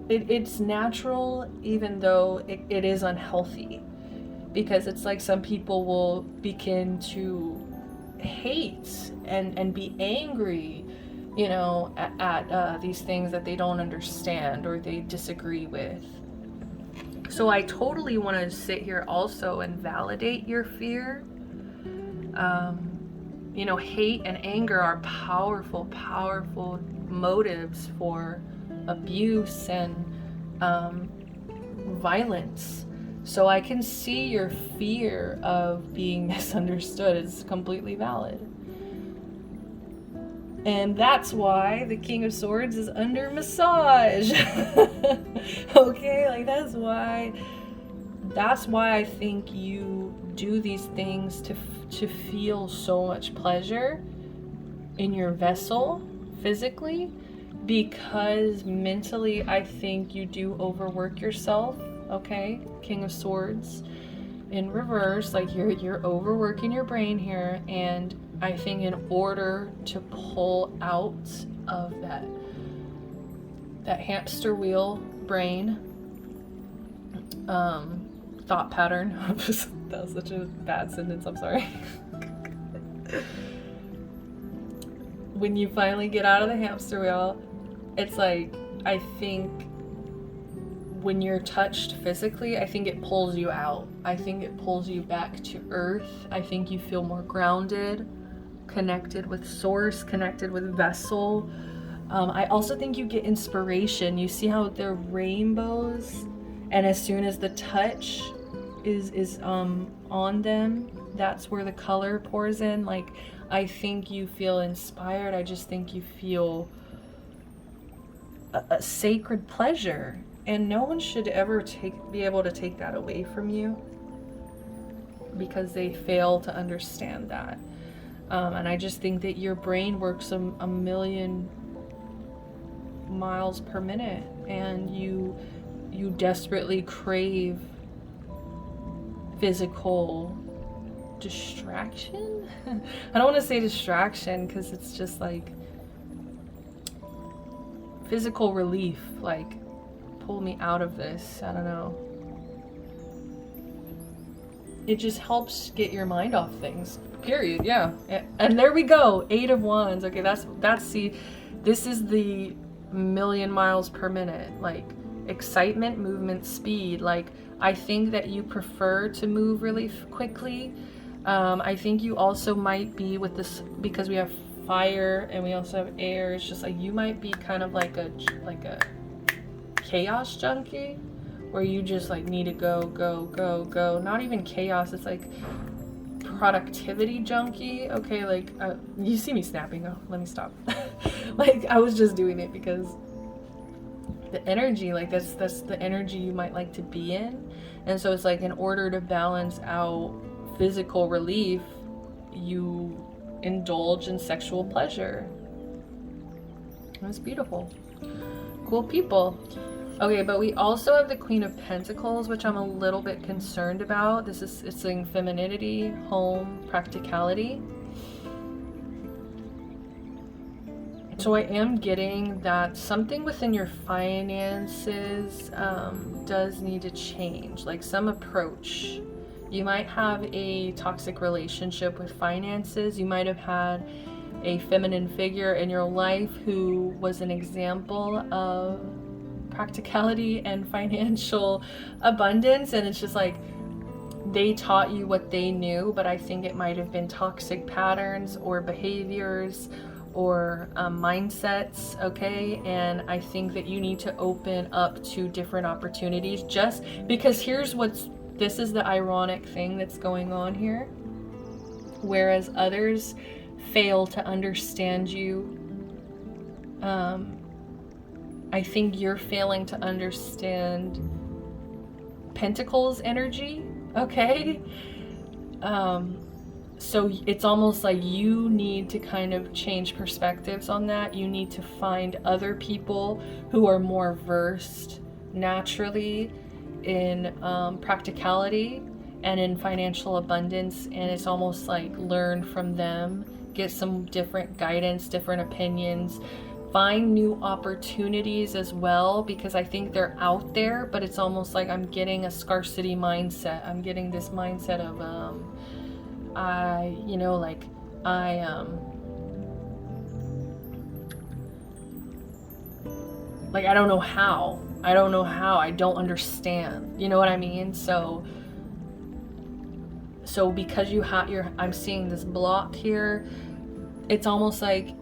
it's natural, even though it is unhealthy, because it's like some people will begin to hate and be angry, you know, at these things that they don't understand or they disagree with. So I totally want to sit here also and validate your fear. You know, hate and anger are powerful, powerful motives for abuse and violence. So I can see your fear of being misunderstood is completely valid. And that's why the King of Swords is under massage. Okay, like that's why I think you do these things to feel so much pleasure in your vessel physically, because mentally I think you do overwork yourself. Okay, King of Swords in reverse, like you're overworking your brain here, and I think in order to pull out of that hamster wheel brain thought pattern, that was such a bad sentence, I'm sorry. When you finally get out of the hamster wheel, it's like, I think when you're touched physically, I think it pulls you out. I think it pulls you back to earth. I think you feel more grounded, connected with source, connected with vessel. I also think you get inspiration. You see how they're rainbows, and as soon as the touch is on them, that's where the color pours in. Like, I think you feel inspired. I just think you feel a sacred pleasure, and no one should ever be able to take that away from you, because they fail to understand that. And I just think that your brain works a million miles per minute, and you desperately crave physical distraction. I don't want to say distraction because it's just like physical relief, like pull me out of this. I don't know. It just helps get your mind off things. Period. Yeah. And there we go. 8 of Wands. Okay, that's see, this is the million miles per minute. Like excitement, movement, speed. Like I think that you prefer to move really quickly. I think you also might be with this, because we have fire and we also have air. It's just like you might be kind of like a chaos junkie, where you just like need to go, go, go, go. Not even chaos. It's like productivity junkie. Okay, like you see me snapping. Oh, let me stop. Like I was just doing it because the energy, like that's the energy you might like to be in. And so it's like, in order to balance out physical relief, you indulge in sexual pleasure. That's beautiful. Cool people. Okay, but we also have the Queen of Pentacles, which I'm a little bit concerned about. It's saying femininity, home, practicality. So I am getting that something within your finances does need to change, like some approach. You might have a toxic relationship with finances. You might have had a feminine figure in your life who was an example of practicality and financial abundance, and it's just like they taught you what they knew, but I think it might have been toxic patterns or behaviors or mindsets. Okay, and I think that you need to open up to different opportunities, just because this is the ironic thing that's going on here. Whereas others fail to understand you, I think you're failing to understand Pentacles energy, okay? So it's almost like you need to kind of change perspectives on that. You need to find other people who are more versed naturally in practicality and in financial abundance, and it's almost like learn from them, get some different guidance, different opinions, find new opportunities as well, because I think they're out there, but it's almost like I'm getting a scarcity mindset. I'm getting this mindset of I don't know how. I don't understand. You know what I mean? So because I'm seeing this block here, it's almost like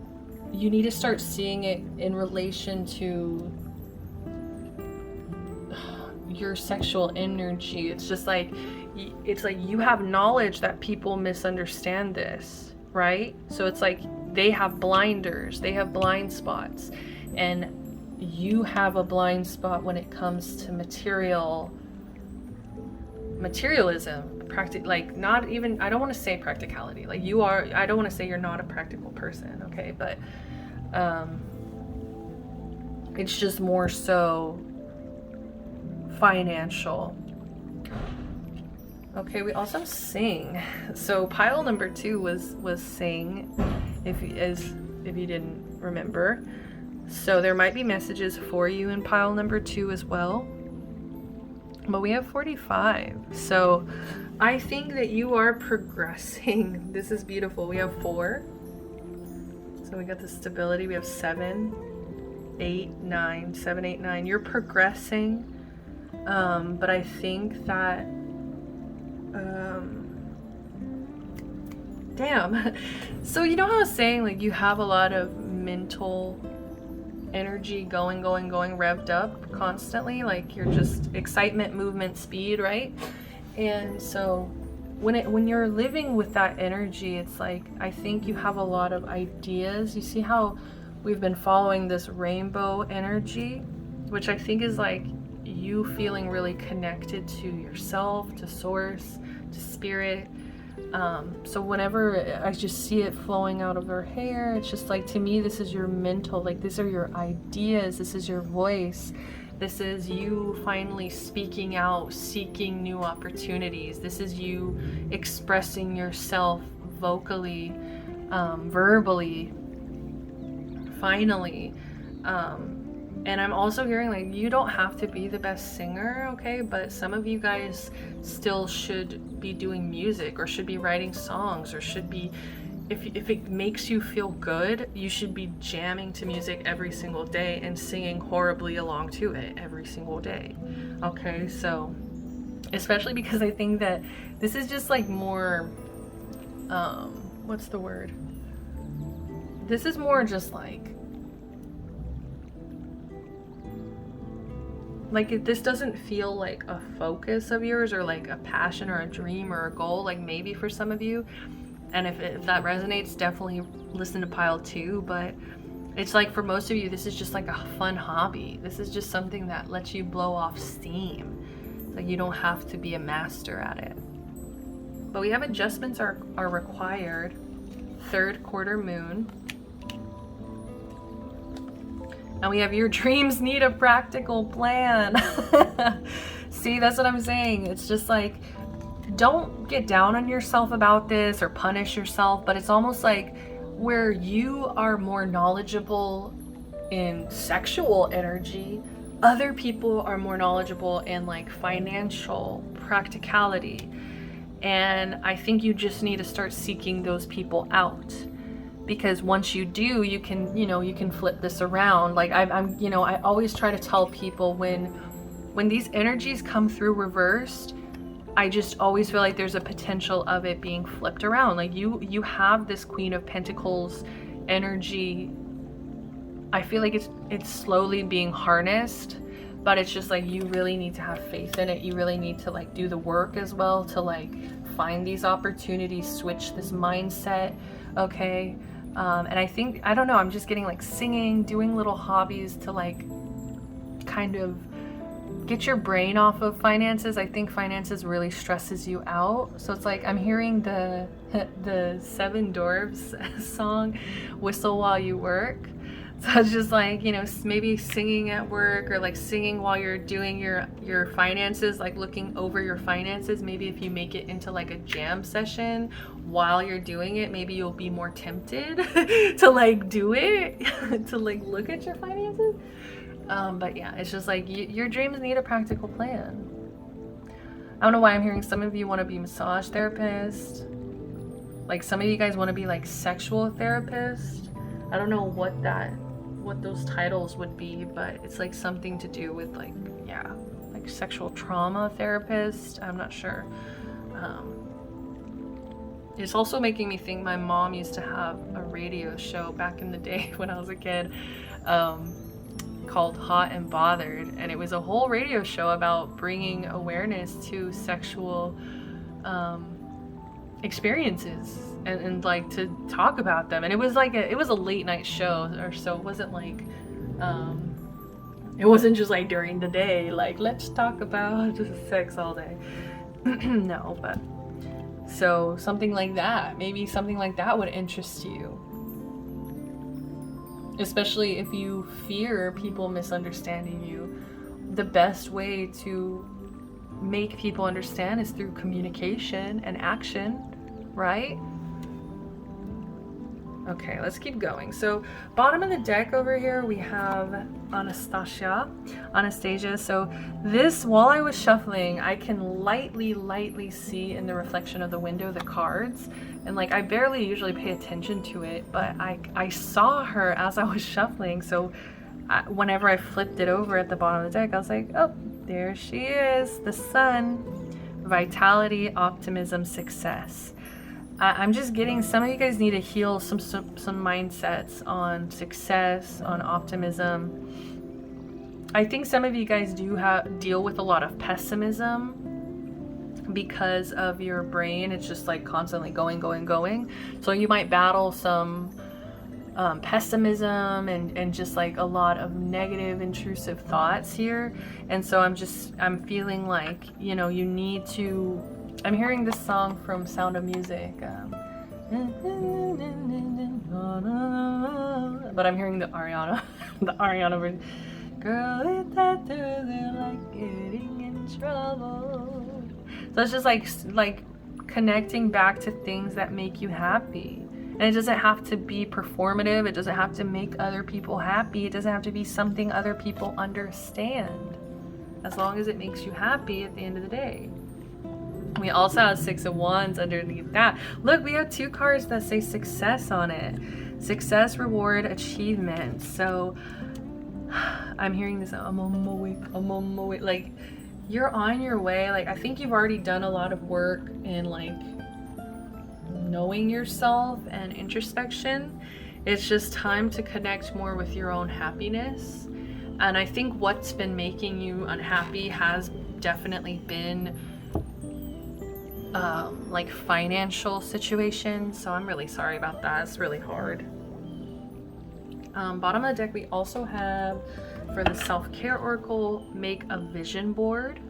you need to start seeing it in relation to your sexual energy. It's just like, it's like you have knowledge that people misunderstand this, right? So it's like they have blinders, they have blind spots, and you have a blind spot when it comes to materialism. Like not even, I don't want to say practicality, like I don't want to say you're not a practical person, okay, but it's just more so financial. Okay, we also sing. So pile number 2 was sing, if you didn't remember. So there might be messages for you in pile number 2 as well. But we have 45. So I think that you are progressing. This is beautiful. We have 4. So we got the stability. We have 7, 8, 9, 7, 8, 9. You're progressing. But I think that damn. So you know how I was saying, like, you have a lot of mental energy going, revved up constantly, like you're just excitement, movement, speed, right? And so when you're living with that energy, it's like, I think you have a lot of ideas. You see how we've been following this rainbow energy, which I think is like you feeling really connected to yourself, to source, to spirit. So whenever I just see it flowing out of her hair, it's just like, to me, this is your mental, like these are your ideas, this is your voice. This is you finally speaking out, seeking new opportunities. This is you expressing yourself vocally, verbally, finally. And I'm also hearing like you don't have to be the best singer, okay? But some of you guys still should be doing music, or should be writing songs, or should be, if it makes you feel good, you should be jamming to music every single day and singing horribly along to it every single day. Okay, so especially because I think that this is just like more, what's the word? This is more just like this doesn't feel like a focus of yours, or like a passion or a dream or a goal, like maybe for some of you. And if that resonates, definitely listen to pile 2. But it's like for most of you, this is just like a fun hobby. This is just something that lets you blow off steam. Like you don't have to be a master at it. But we have adjustments are required. 3rd quarter moon. And we have your dreams need a practical plan. See, that's what I'm saying. It's just like, don't get down on yourself about this or punish yourself, but it's almost like where you are more knowledgeable in sexual energy, other people are more knowledgeable in like financial practicality. And I think you just need to start seeking those people out. Because once you do, you can, you can flip this around. Like I always try to tell people when these energies come through reversed, I just always feel like there's a potential of it being flipped around. Like you have this Queen of Pentacles energy. I feel like it's slowly being harnessed, but it's just like you really need to have faith in it. You really need to like do the work as well to like find these opportunities, switch this mindset, okay? And I think, I don't know, I'm just getting like singing, doing little hobbies to like kind of get your brain off of finances. I think finances really stresses you out. So it's like I'm hearing the Seven Dwarfs song, Whistle While You Work. So it's just like, maybe singing at work, or like singing while you're doing your finances, like looking over your finances. Maybe if you make it into like a jam session while you're doing it, maybe you'll be more tempted to like do it, to like look at your finances. But yeah, it's just like your dreams need a practical plan. I don't know why I'm hearing some of you want to be massage therapist. Like some of you guys want to be like sexual therapist. I don't know what those titles would be, but it's like something to do with like, yeah, like sexual trauma therapist. I'm not sure. It's also making me think my mom used to have a radio show back in the day when I was a kid, called Hot and Bothered, and it was a whole radio show about bringing awareness to sexual experiences and like to talk about them. And it was like it was a late night show, or so it wasn't like it wasn't just like during the day, like let's talk about sex all day. No, but so something like that, maybe something like that would interest you, especially if you fear people misunderstanding you. The best way to make people understand is through communication and action, right? Okay, let's keep going. So bottom of the deck over here, we have Anastasia. So this, while I was shuffling, I can lightly see in the reflection of the window the cards. And like, I barely usually pay attention to it, but I saw her as I was shuffling. So whenever I flipped it over at the bottom of the deck, I was like, oh, there she is, the sun. Vitality, optimism, success. I'm just getting, some of you guys need to heal some mindsets on success, on optimism. I think some of you guys do deal with a lot of pessimism because of your brain. It's just like constantly going. So you might battle some pessimism and just like a lot of negative intrusive thoughts here. And so I'm feeling like, you need to, I'm hearing this song from Sound of Music, but I'm hearing the Ariana version. girl with that doesn't like getting in trouble. So it's just like connecting back to things that make you happy. And it doesn't have to be performative. It doesn't have to make other people happy. It doesn't have to be something other people understand. As long as it makes you happy at the end of the day. We also have 6 of Wands underneath that. Look, we have 2 cards that say success on it. Success, reward, achievement. So I'm hearing this, I'm on my way. Like, you're on your way. Like, I think you've already done a lot of work in like knowing yourself and introspection. It's just time to connect more with your own happiness. And I think what's been making you unhappy has definitely been like financial situations. So I'm really sorry about that. It's really hard. Bottom of the deck, we also have for the self-care oracle, make a vision board.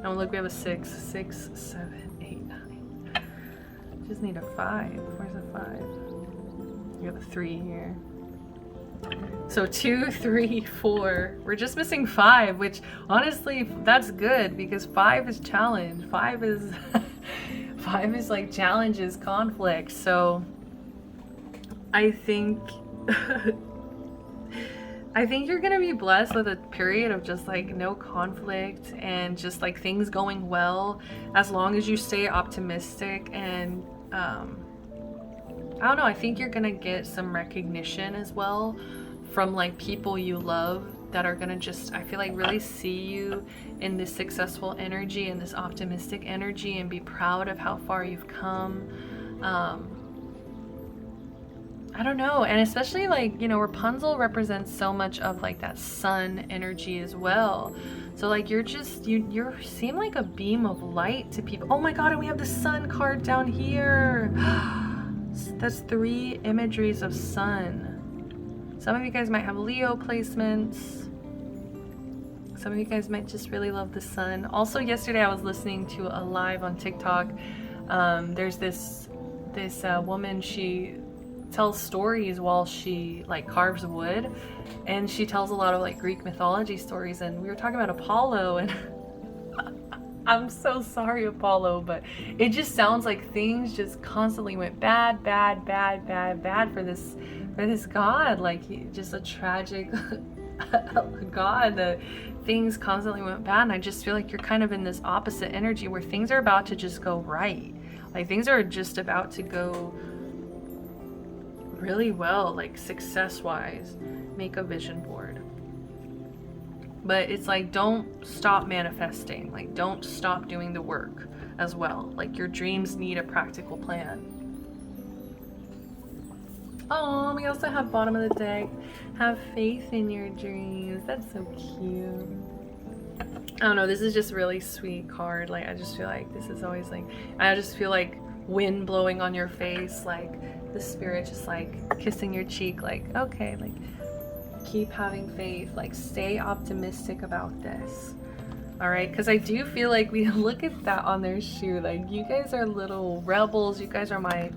Oh, look, we have a 6, 7, 8, 9. Just need a 5. Where's the 5? You have a 3 here. So 2, 3, 4. We're just missing 5, which honestly, that's good because 5 is challenge. 5 is 5 is like challenges, conflict. So I think I think you're gonna be blessed with a period of just like no conflict and just like things going well, as long as you stay optimistic. And I don't know, I think you're gonna get some recognition as well from like people you love that are gonna just, I feel like, really see you in this successful energy and this optimistic energy and be proud of how far you've come. I don't know, and especially like, you know, Rapunzel represents so much of like that sun energy as well. So like you're just, you seem like a beam of light to people. Oh my god, and we have the sun card down here. That's 3 imageries of sun. Some of you guys might have Leo placements. Some of you guys might just really love the sun. Also, yesterday I was listening to a live on TikTok. There's this woman, she tells stories while she like carves wood, and she tells a lot of like Greek mythology stories, and we were talking about Apollo, and I'm so sorry, Apollo, but it just sounds like things just constantly went bad for this god. Like, he just a tragic god that things constantly went bad. And I just feel like you're kind of in this opposite energy where things are about to just go right. Like things are just about to go really well, like success wise. Make a vision board. But it's like, don't stop manifesting. Like, don't stop doing the work as well. Like, your dreams need a practical plan. Oh, we also have bottom of the deck, have faith in your dreams. That's so cute. I don't know, this is just really sweet card. Like, I just feel like this is always like, I just feel like wind blowing on your face, like the spirit just like kissing your cheek, like, okay, like keep having faith, like stay optimistic about this. All right, because I do feel like we look at that on their shoe, like you guys are little rebels. You guys are my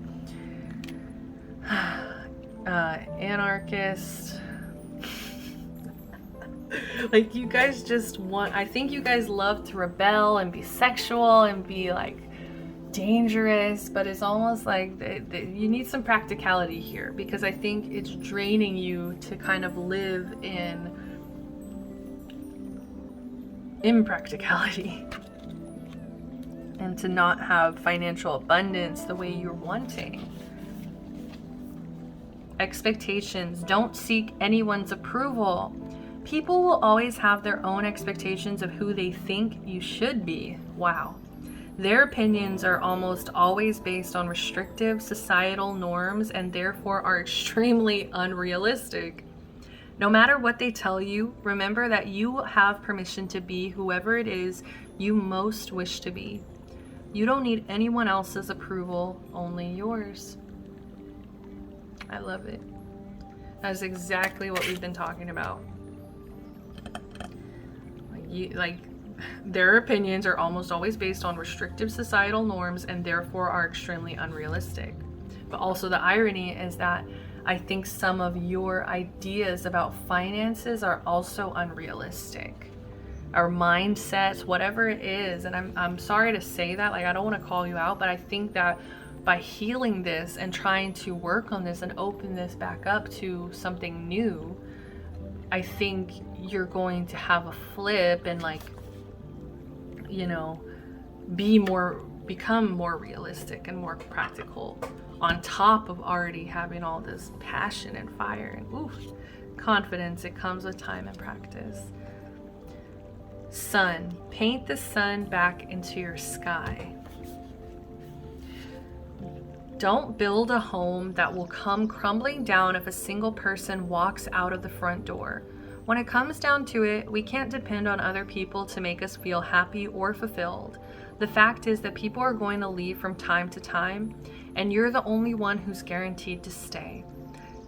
anarchist. Like, you guys just want, I think you guys love to rebel and be sexual and be like dangerous, but it's almost like you need some practicality here, because I think it's draining you to kind of live in impracticality and to not have financial abundance the way you're wanting. Expectations. Don't seek anyone's approval. People will always have their own expectations of who they think you should be. Wow. Their opinions are almost always based on restrictive societal norms and therefore are extremely unrealistic. No matter what they tell you, remember that you have permission to be whoever it is you most wish to be. You don't need anyone else's approval, only yours. I love it. That's exactly what we've been talking about. Their opinions are almost always based on restrictive societal norms and therefore are extremely unrealistic. But also the irony is that I think some of your ideas about finances are also unrealistic. Our mindsets, whatever it is, and I'm sorry to say that, like I don't want to call you out, but I think that by healing this and trying to work on this and open this back up to something new, I think you're going to have a flip and like, you know, become more realistic and more practical, on top of already having all this passion and fire and confidence. It comes with time and practice. Sun. Paint the sun back into your sky. Don't build a home that will come crumbling down if a single person walks out of the front door. When it comes down to it, we can't depend on other people to make us feel happy or fulfilled. The fact is that people are going to leave from time to time, and you're the only one who's guaranteed to stay.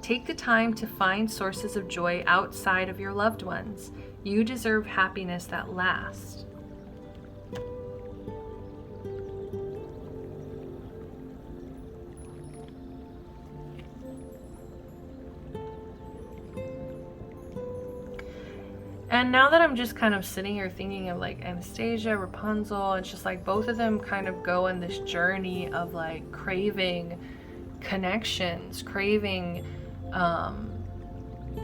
Take the time to find sources of joy outside of your loved ones. You deserve happiness that lasts. And now that I'm just kind of sitting here thinking of like Anastasia, Rapunzel, it's just like both of them kind of go on this journey of like craving connections, craving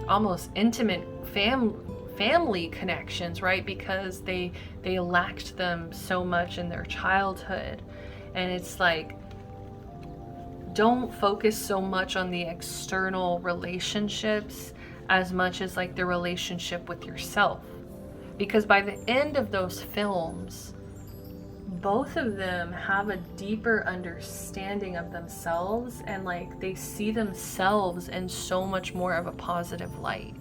almost intimate family connections, right? Because they lacked them so much in their childhood. And it's like, don't focus so much on the external relationships as much as like the relationship with yourself. Because by the end of those films, both of them have a deeper understanding of themselves, and like they see themselves in so much more of a positive light.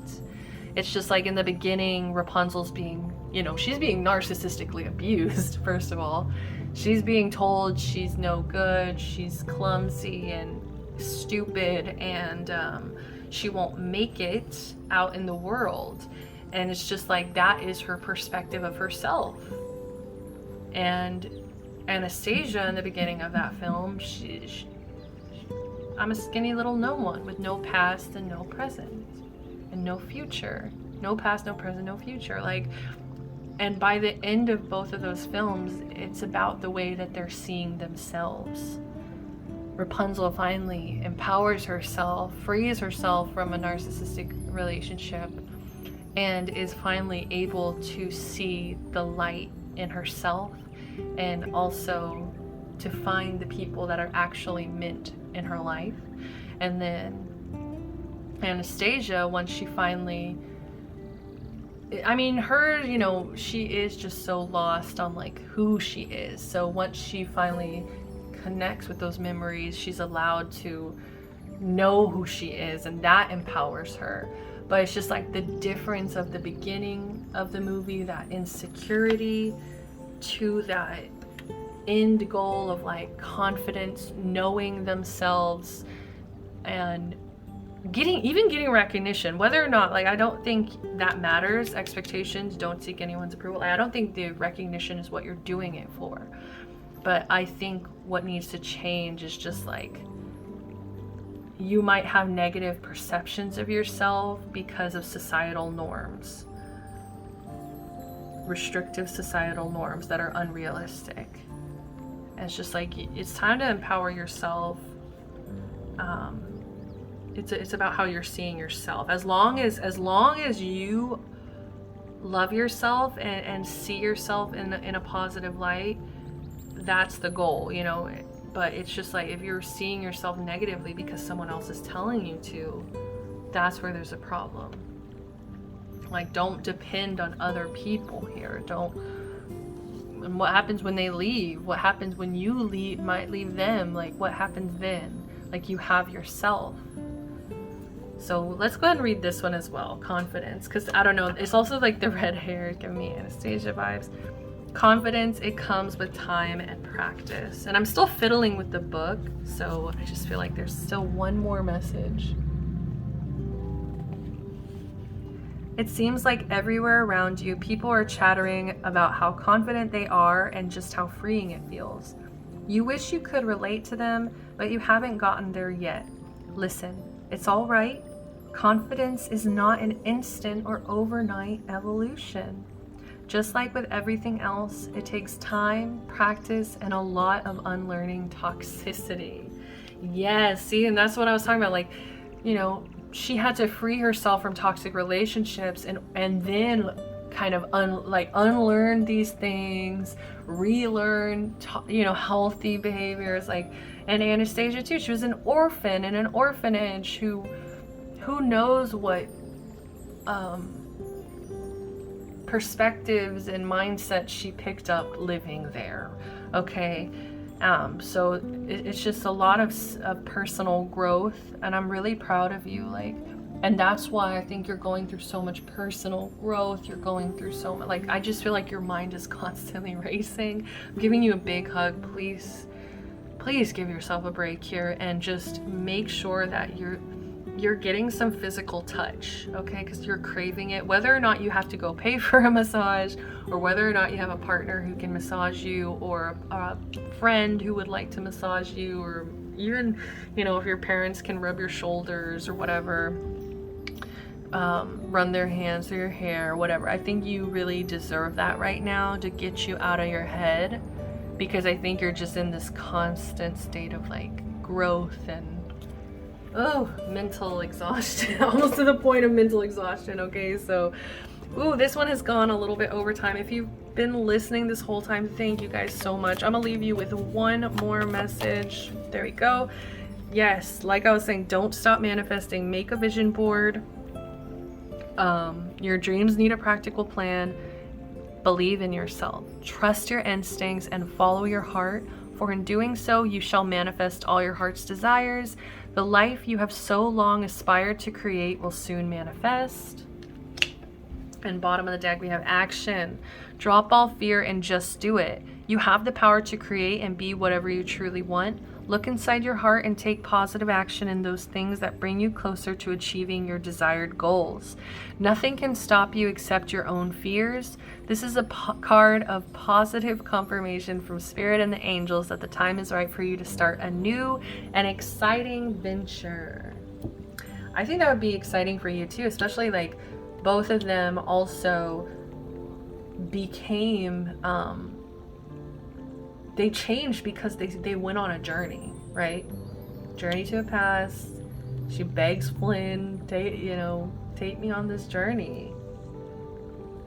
It's just like in the beginning, Rapunzel's being, you know, she's being narcissistically abused, first of all. She's being told she's no good, she's clumsy and stupid, and she won't make it out in the world. And it's just like, that is her perspective of herself. And Anastasia, in the beginning of that film, I'm a skinny little no one with no past and no present and no future. No past, no present, no future. Like, and by the end of both of those films, it's about the way that they're seeing themselves. Rapunzel finally empowers herself, frees herself from a narcissistic relationship, and is finally able to see the light in herself, and also to find the people that are actually meant in her life. And then Anastasia, once she finally, I mean, her, you know, she is just so lost on like who she is. So once she finally connects with those memories, she's allowed to know who she is, and that empowers her. But it's just like the difference of the beginning of the movie, that insecurity, to that end goal of like confidence, knowing themselves, and getting recognition. Whether or not, like, I don't think that matters. Expectations, don't seek anyone's approval. I don't think the recognition is what you're doing it for. But I think what needs to change is just like, you might have negative perceptions of yourself because of societal norms, restrictive societal norms that are unrealistic. And it's just like, it's time to empower yourself. It's about how you're seeing yourself. As long as you love yourself and see yourself in a positive light, that's the goal, you know. But it's just like, if you're seeing yourself negatively because someone else is telling you to, that's where there's a problem. Like, don't depend on other people here. And what happens when they leave? What happens when you might leave them? Like, what happens then? Like, you have yourself. So let's go ahead and read this one as well. Confidence. Because I don't know, it's also like the red hair giving me Anastasia vibes. Confidence, it comes with time and practice. And I'm still fiddling with the book, so I just feel like there's still one more message. It seems like everywhere around you, people are chattering about how confident they are and just how freeing it feels. You wish you could relate to them, but you haven't gotten there yet. Listen, It's all right. Confidence is not an instant or overnight evolution. Just like with everything else, it takes time, practice, and a lot of unlearning toxicity. Yes, see, and that's what I was talking about. Like, you know, she had to free herself from toxic relationships and then kind of unlearn these things, relearn healthy behaviors. Like, and Anastasia too, she was an orphan in an orphanage who knows what perspectives and mindsets she picked up living there. Okay, so it's just a lot of personal growth, and I'm really proud of you. Like, and that's why I think you're going through so much personal growth. You're going through so much, like, I just feel like your mind is constantly racing. I'm giving you a big hug. Please give yourself a break here, and just make sure that you're getting some physical touch, okay? Because you're craving it. Whether or not you have to go pay for a massage, or whether or not you have a partner who can massage you, or a friend who would like to massage you, or even, if your parents can rub your shoulders or whatever, run their hands through your hair, whatever. I think you really deserve that right now to get you out of your head, because I think you're just in this constant state of like growth and mental exhaustion, almost to the point of mental exhaustion. Okay, so this one has gone a little bit over time. If you've been listening this whole time, thank you guys so much. I'm gonna leave you with one more message. There we go. Yes, like I was saying, don't stop manifesting. Make a vision board. Your dreams need a practical plan. Believe in yourself. Trust your instincts and follow your heart, for in doing so you shall manifest all your heart's desires. The life you have so long aspired to create will soon manifest. And bottom of the deck we have action. Drop all fear and just do it. You have the power to create and be whatever you truly want. Look inside your heart and take positive action in those things that bring you closer to achieving your desired goals. Nothing can stop you except your own fears. This is a card of positive confirmation from Spirit and the angels that the time is right for you to start a new and exciting venture. I think that would be exciting for you too, especially like both of them also became they changed because they went on a journey, right? Journey to a past. She begs Flynn, take me on this journey.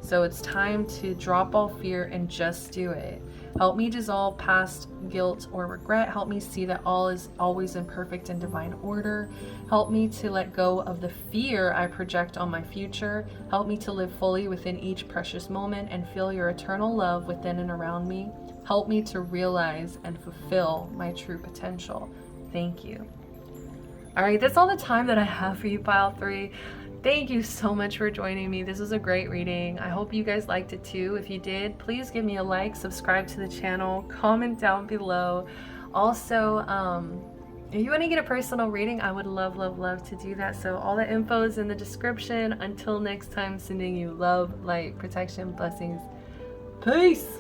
So it's time to drop all fear and just do it. Help me dissolve past guilt or regret. Help me see that all is always in perfect and divine order. Help me to let go of the fear I project on my future. Help me to live fully within each precious moment and feel your eternal love within and around me. Help me to realize and fulfill my true potential. Thank you. All right, that's all the time that I have for you, Pile 3. Thank you so much for joining me. This was a great reading. I hope you guys liked it too. If you did, please give me a like, subscribe to the channel, comment down below. Also, if you want to get a personal reading, I would love to do that. So all the info is in the description. Until next time, sending you love, light, protection, blessings. Peace.